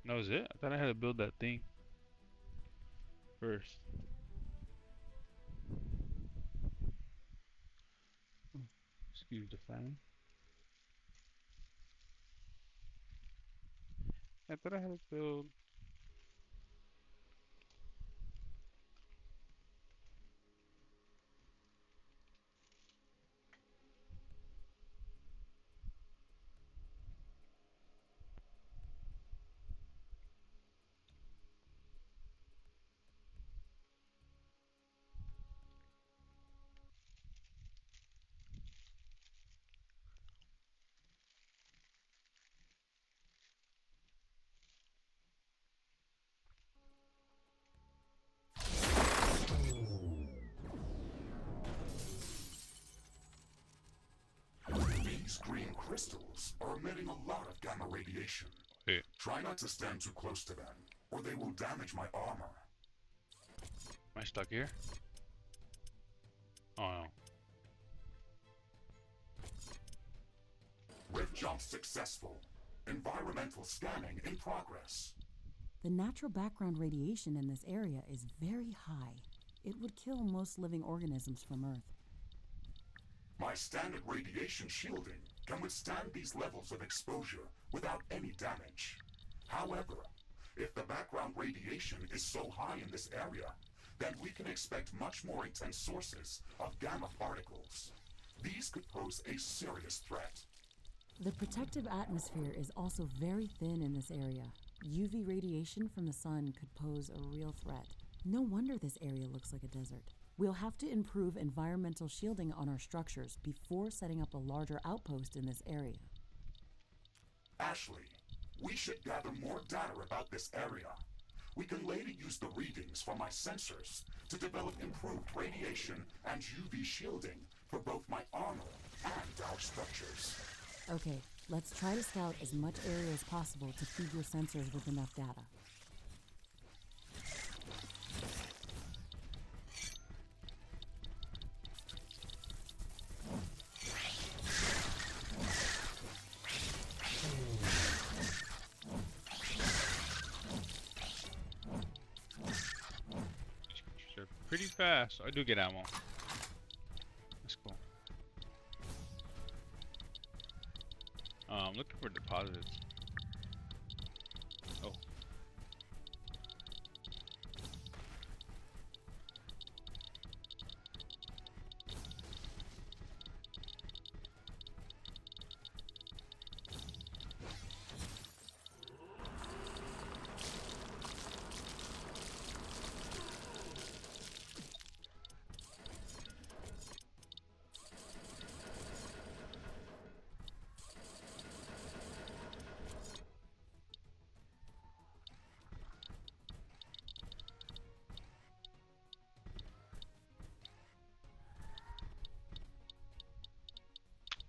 That was it? I thought I had to build that thing first. Excuse the fan. I thought I had to build. These green crystals are emitting a lot of gamma radiation. Wait, Try not to stand too close to them, or they will damage my armor. am I stuck here? Oh no. Rift jump successful. Environmental scanning in progress. The natural background radiation in this area is very high. It would kill most living organisms from Earth. My standard radiation shielding can withstand these levels of exposure without any damage. However, if the background radiation is so high in this area, then we can expect much more intense sources of gamma particles. These could pose a serious threat. The protective atmosphere is also very thin in this area. UV radiation from the sun could pose a real threat. No wonder this area looks like a desert. We'll have to improve environmental shielding on our structures before setting up a larger outpost in this area. Ashley, We should gather more data about this area. We can later use the readings from my sensors to develop improved radiation and UV shielding for both my armor and our structures. Okay, let's try to scout as much area as possible to feed your sensors with enough data. They're pretty fast. I do get ammo. That's cool. I'm looking for deposits. Oh.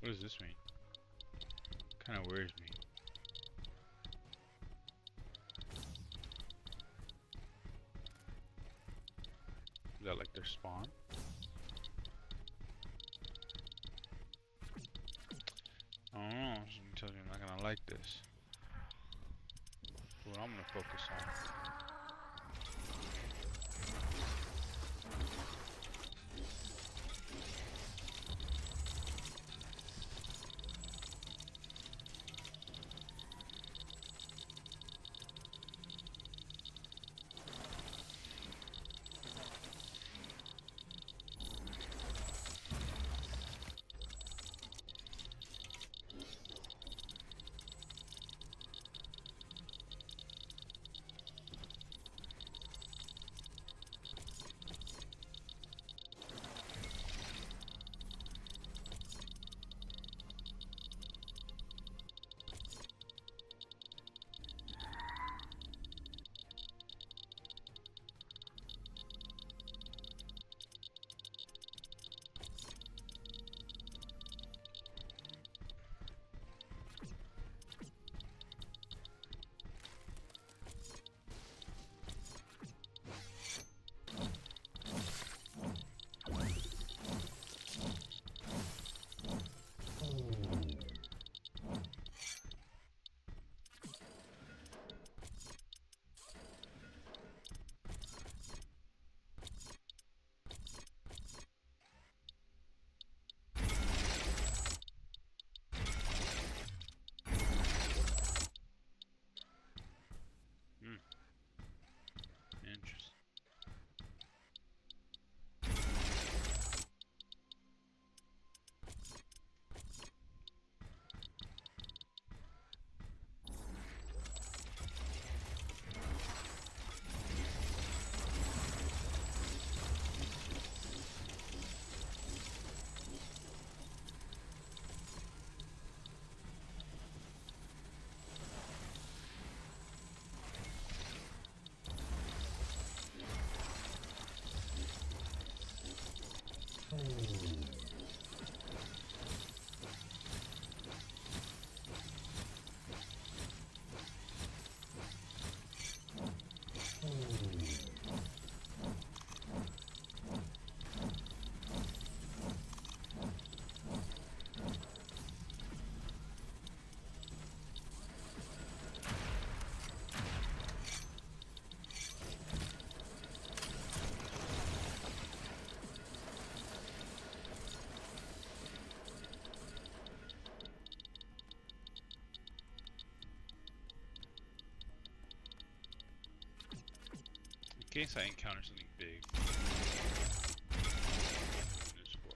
What does this mean? Kind of worries me. Is that like their spawn? I don't know. Something tells me I'm not gonna like this. What I'm gonna focus on. Interesting. In case I encounter something big. Just for.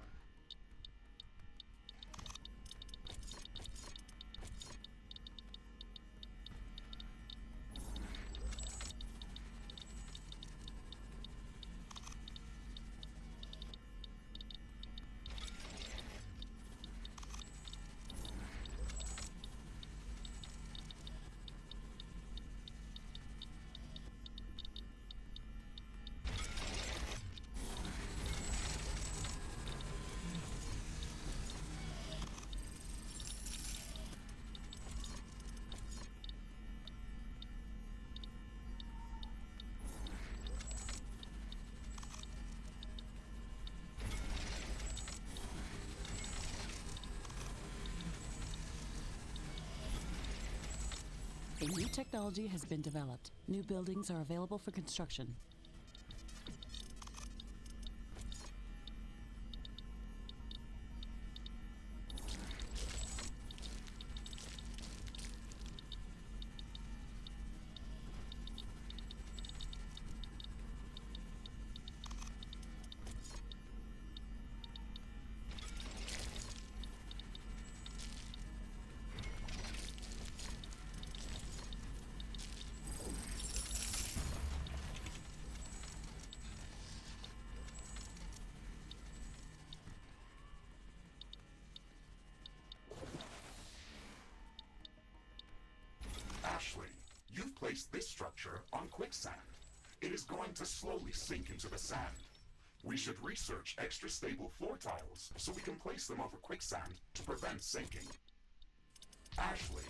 A new technology has been developed. New buildings are available for construction. Ashley, you've placed this structure on quicksand. It is going to slowly sink into the sand. We should research extra stable floor tiles so we can place them over quicksand to prevent sinking. Ashley,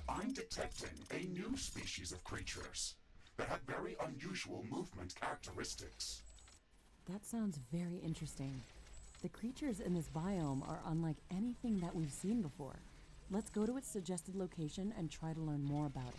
I'm detecting a new species of creatures that have very unusual movement characteristics. That sounds very interesting. The creatures in this biome are unlike anything that we've seen before. Let's go to its suggested location and try to learn more about it.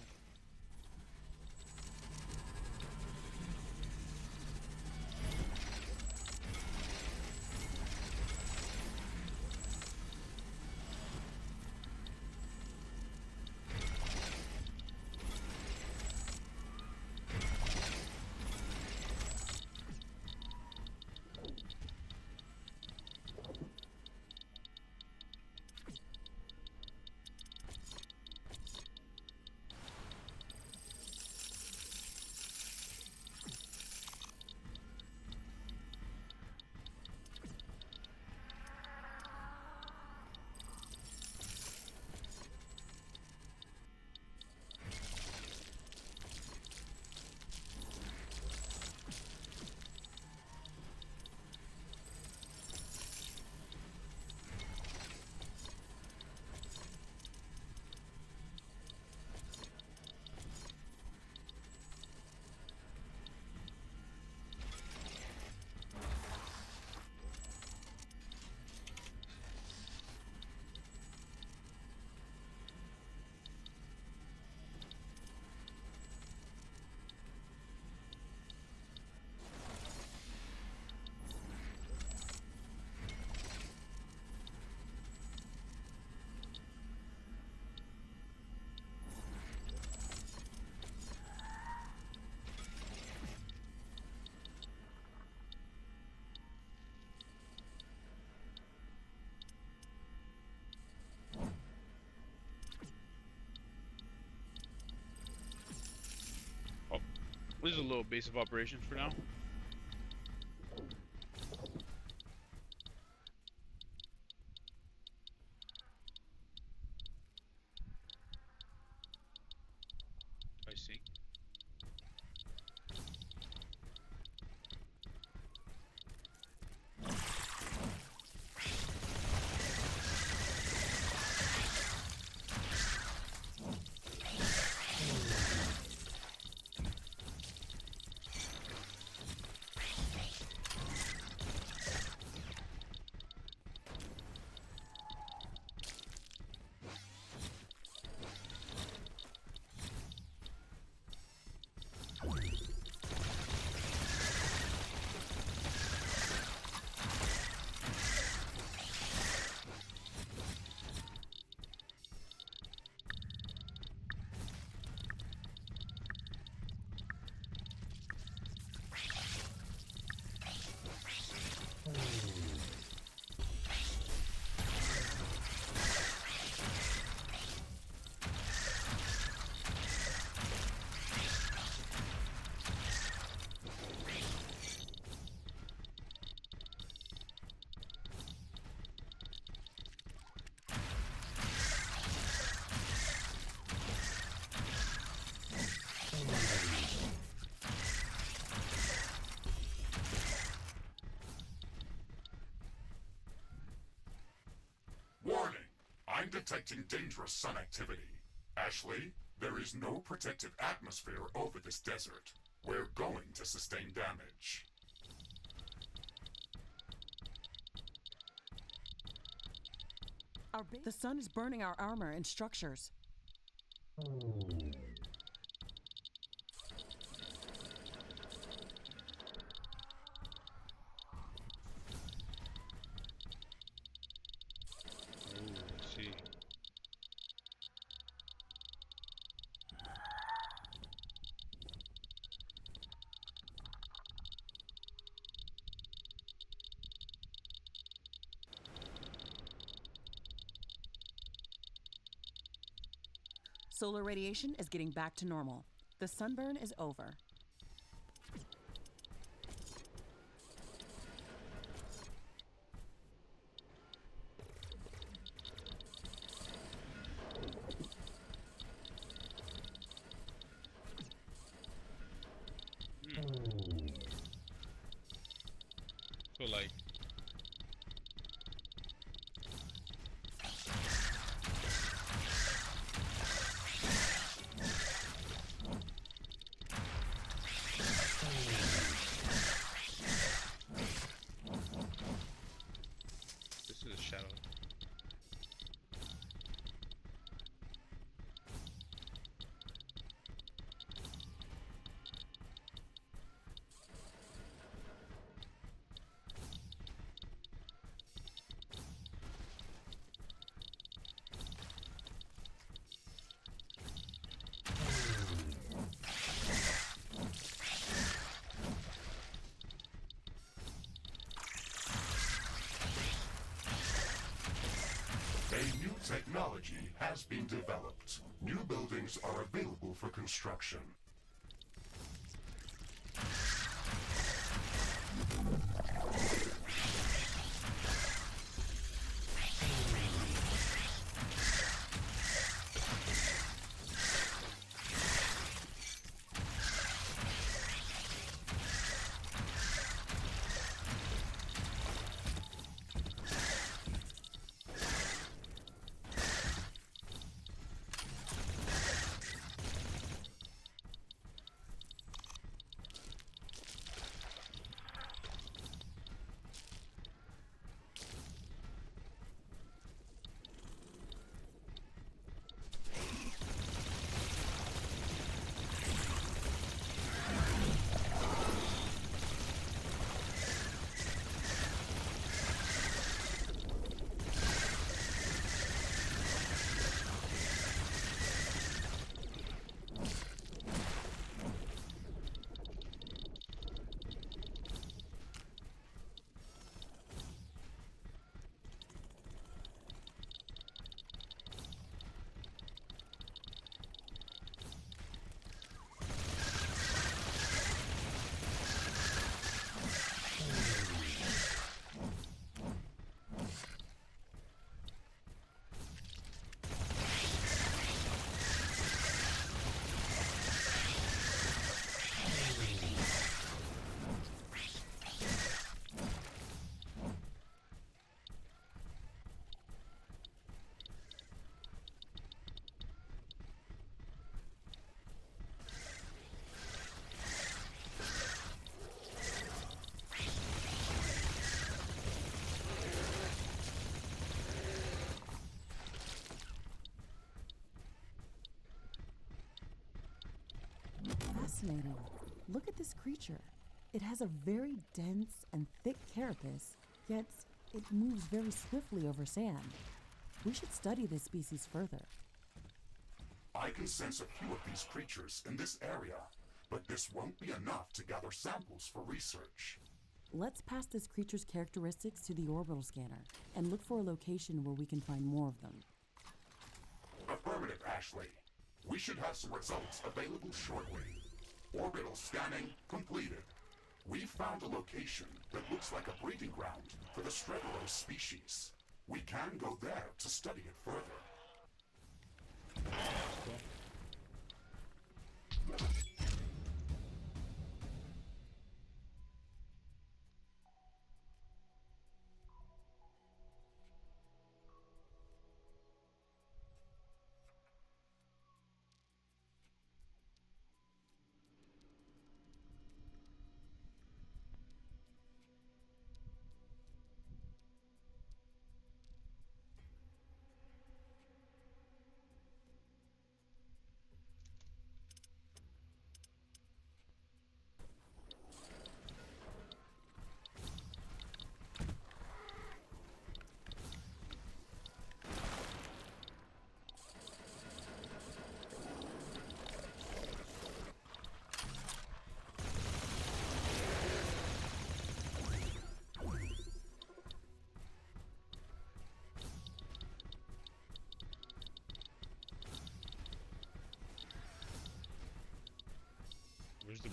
Oh, this is a little base of operations for now. I see. Warning! I'm detecting dangerous sun activity. Ashley, there is no protective atmosphere over this desert. We're going to sustain damage. The sun is burning our armor and structures. Solar radiation is getting back to normal. The sunburn is over. So like, this is a shadow. A new technology has been developed. New buildings are available for construction. Fascinating. Look at this creature. It has a very dense and thick carapace, yet it moves very swiftly over sand. We should study this species further. I can sense a few of these creatures in this area, but this won't be enough to gather samples for research. Let's pass this creature's characteristics to the orbital scanner and look for a location where we can find more of them. Affirmative, Ashley. We should have some results available shortly. Orbital scanning completed. We found a location that looks like a breeding ground for the Stregolos species. We can go there to study it further.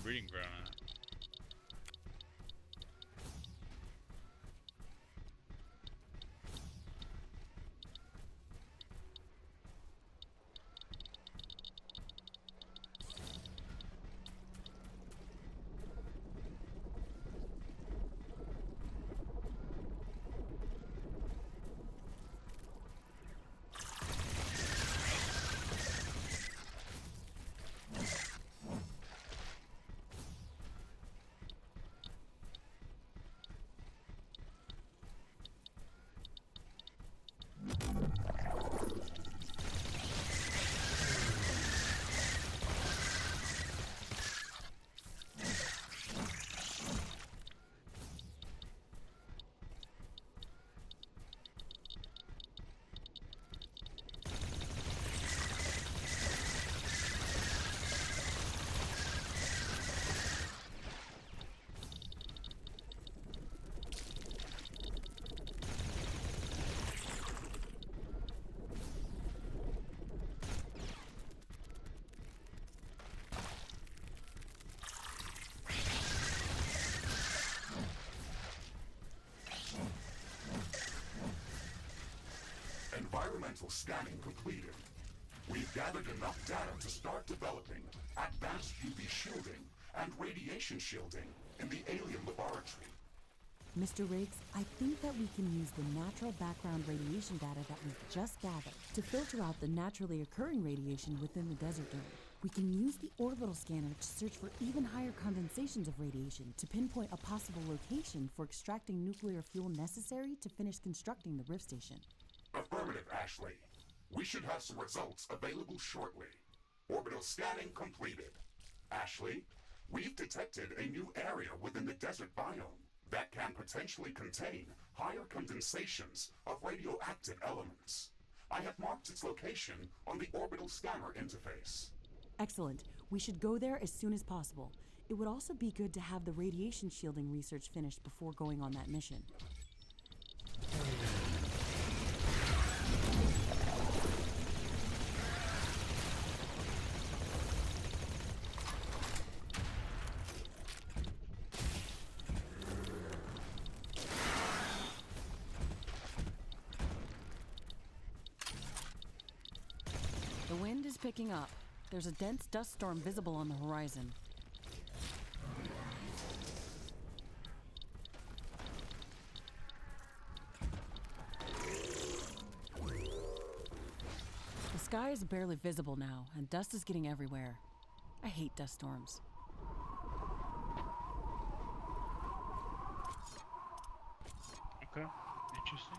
breeding ground at? Environmental scanning completed. We've gathered enough data to start developing advanced UV shielding and radiation shielding in the alien laboratory. Mr. Riggs, I think that we can use the natural background radiation data that we've just gathered to filter out the naturally occurring radiation within the desert dome. We can use the orbital scanner to search for even higher condensations of radiation to pinpoint a possible location for extracting nuclear fuel necessary to finish constructing the Rift Station. Affirmative, Ashley. We should have some results available shortly. Orbital scanning completed. Ashley, we've detected a new area within the desert biome that can potentially contain higher condensations of radioactive elements. I have marked its location on the orbital scanner interface. Excellent. We should go there as soon as possible. It would also be good to have the radiation shielding research finished before going on that mission. The wind is picking up. There's a dense dust storm visible on the horizon. The sky is barely visible now, and dust is getting everywhere. I hate dust storms. Okay, interesting.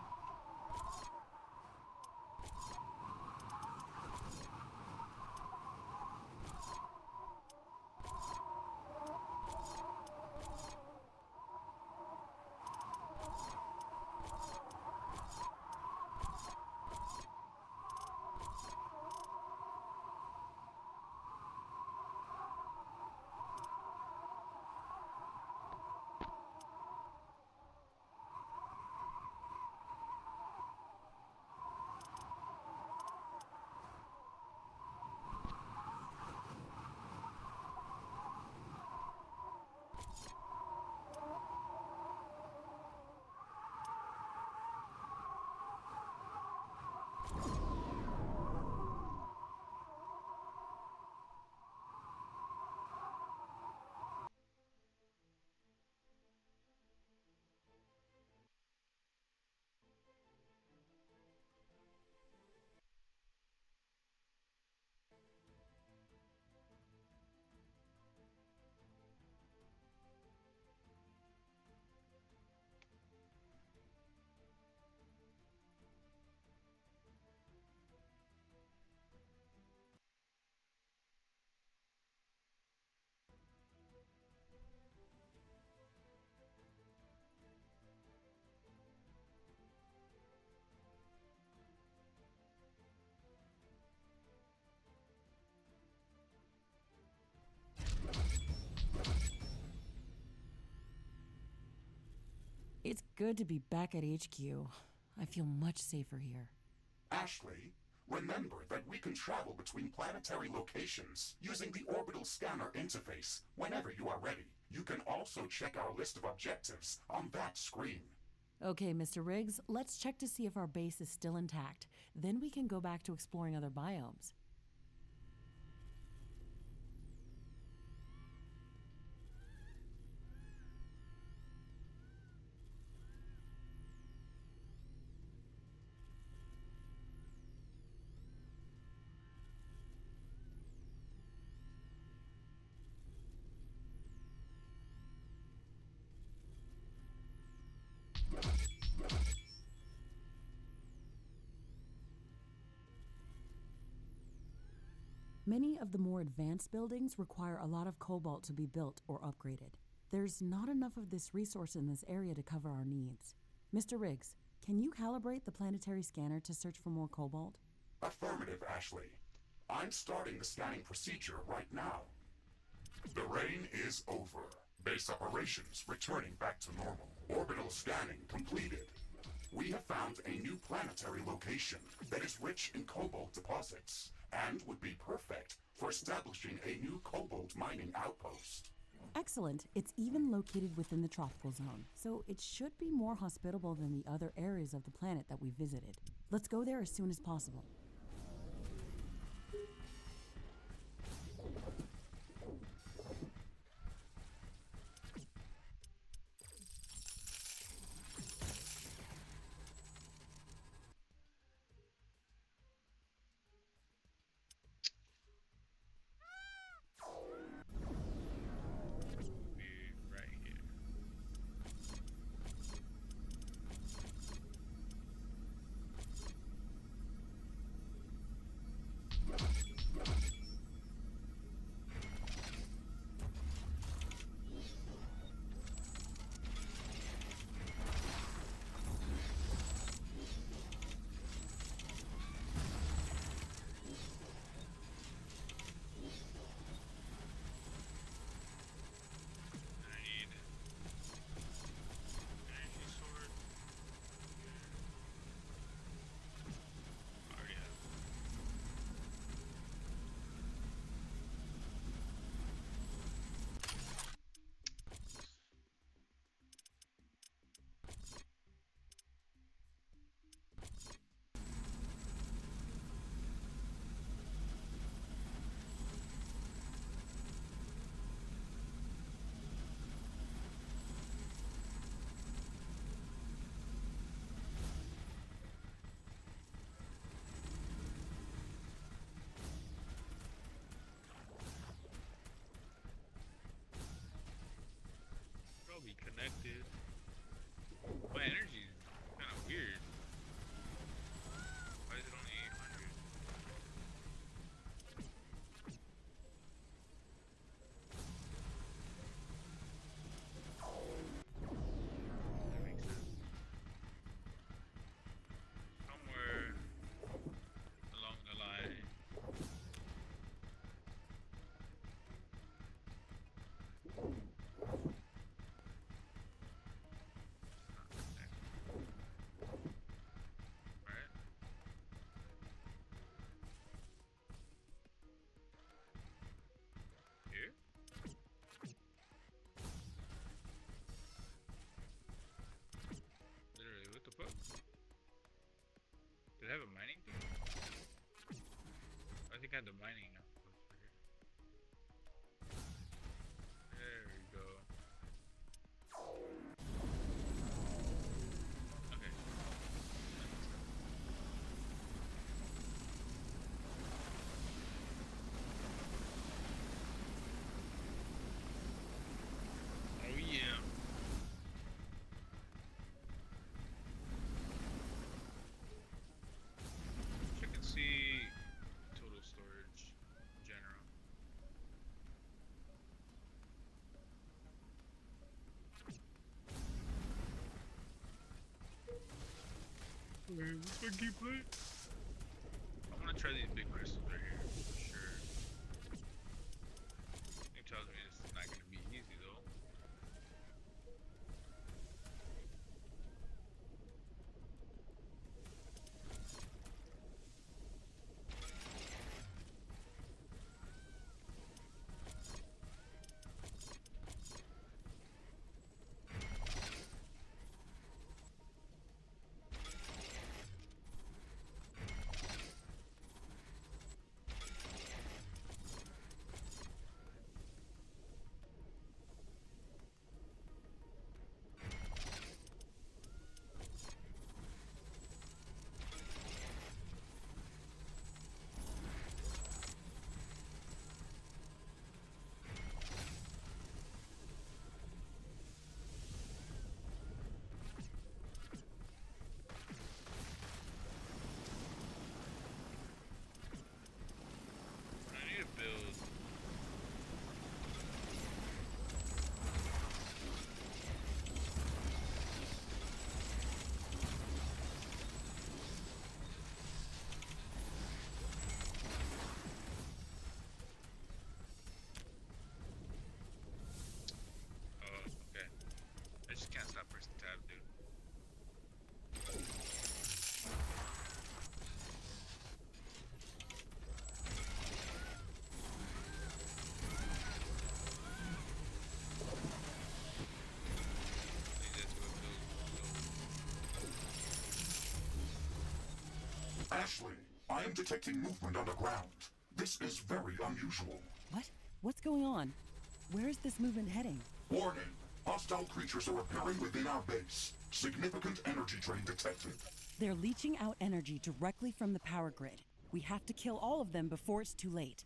It's good to be back at HQ. I feel much safer here. Ashley, Remember that we can travel between planetary locations using the orbital scanner interface whenever you are ready. You can also check our list of objectives on that screen. Okay, Mr. Riggs, let's check to see if our base is still intact. Then we can go back to exploring other biomes. Many of the more advanced buildings require a lot of cobalt to be built or upgraded. There's not enough of this resource in this area to cover our needs. Mr. Riggs, can you calibrate the planetary scanner to search for more cobalt? Affirmative, Ashley. I'm starting the scanning procedure right now. The rain is over. Base operations returning back to normal. Orbital scanning completed. We have found a new planetary location that is rich in cobalt deposits and would be perfect for establishing a new cobalt mining outpost. Excellent. It's even located within the tropical zone, so it should be more hospitable than the other areas of the planet that we visited. Let's go there as soon as possible. Be right here. I need energy sword. I already have. Probably connected. My energy is kind of weird. Why is it only 800? That makes sense. Somewhere along the line. Right? Here? Literally, what the fuck? Did it have a mining thing? I think I had the mining now. There we go. Okay. Oh yeah. Check and see total storage in general. Wait, what's my gameplay? I want to try these big crystals right here, for sure. It tells me it's not going to be easy though. Ashley, I am detecting movement underground. This is very unusual. What? What's going on? Where is this movement heading? Warning! Hostile creatures are appearing within our base. Significant energy drain detected. They're leaching out energy directly from the power grid. We have to kill all of them before it's too late.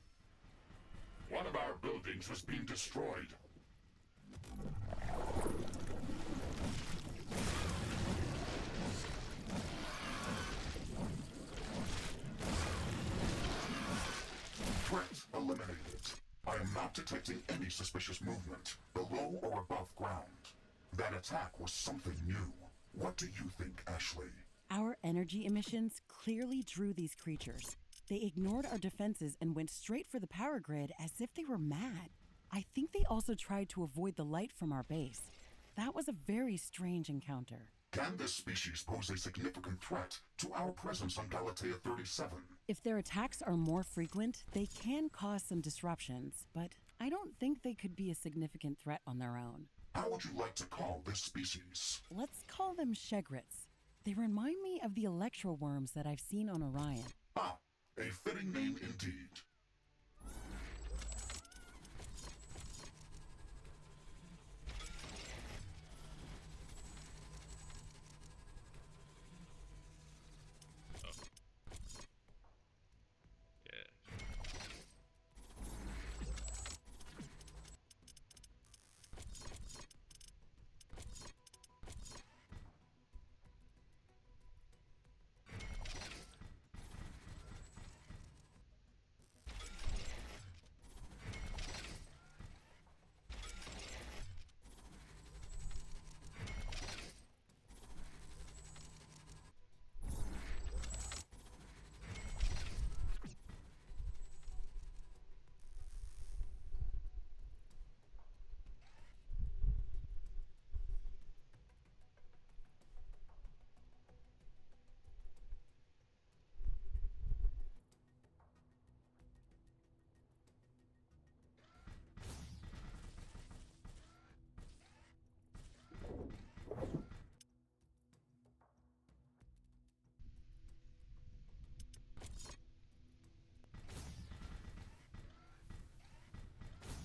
One of our buildings has been destroyed. Threat eliminated. I am not detecting any suspicious movement, below or above ground. That attack was something new. What do you think, Ashley? Our energy emissions clearly drew these creatures. They ignored our defenses and went straight for the power grid as if they were mad. I think they also tried to avoid the light from our base. That was a very strange encounter. Can this species pose a significant threat to our presence on Galatea 37? If their attacks are more frequent, they can cause some disruptions, but I don't think they could be a significant threat on their own. How would you like to call this species? Let's call them Shegrets. They remind me of the electro worms that I've seen on Orion. Ah, a fitting name indeed. Yeah.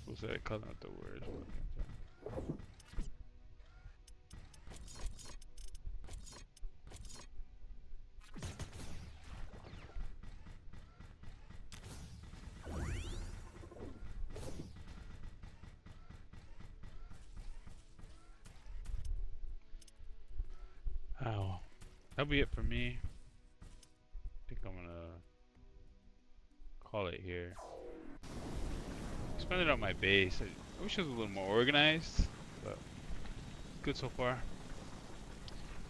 What's that? Calling out the words. Oh, that'll be it for me. I think I'm gonna call it here. Expanded on my base. I wish it was a little more organized, but good so far.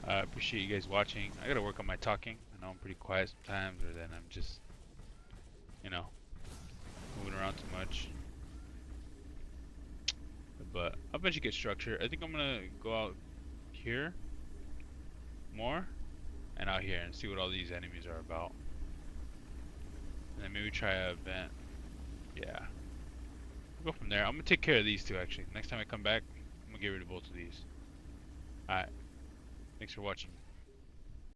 I appreciate you guys watching. I gotta work on my talking. I know I'm pretty quiet sometimes, or then I'm just, you know, moving around too much. But I'll eventually get structure. I think I'm gonna go out here more and out here and see what all these enemies are about. And then maybe try a event. Yeah. We'll go from there. I'm gonna take care of these two actually. Next time I come back, I'm gonna get rid of both of these. Alright. Thanks for watching.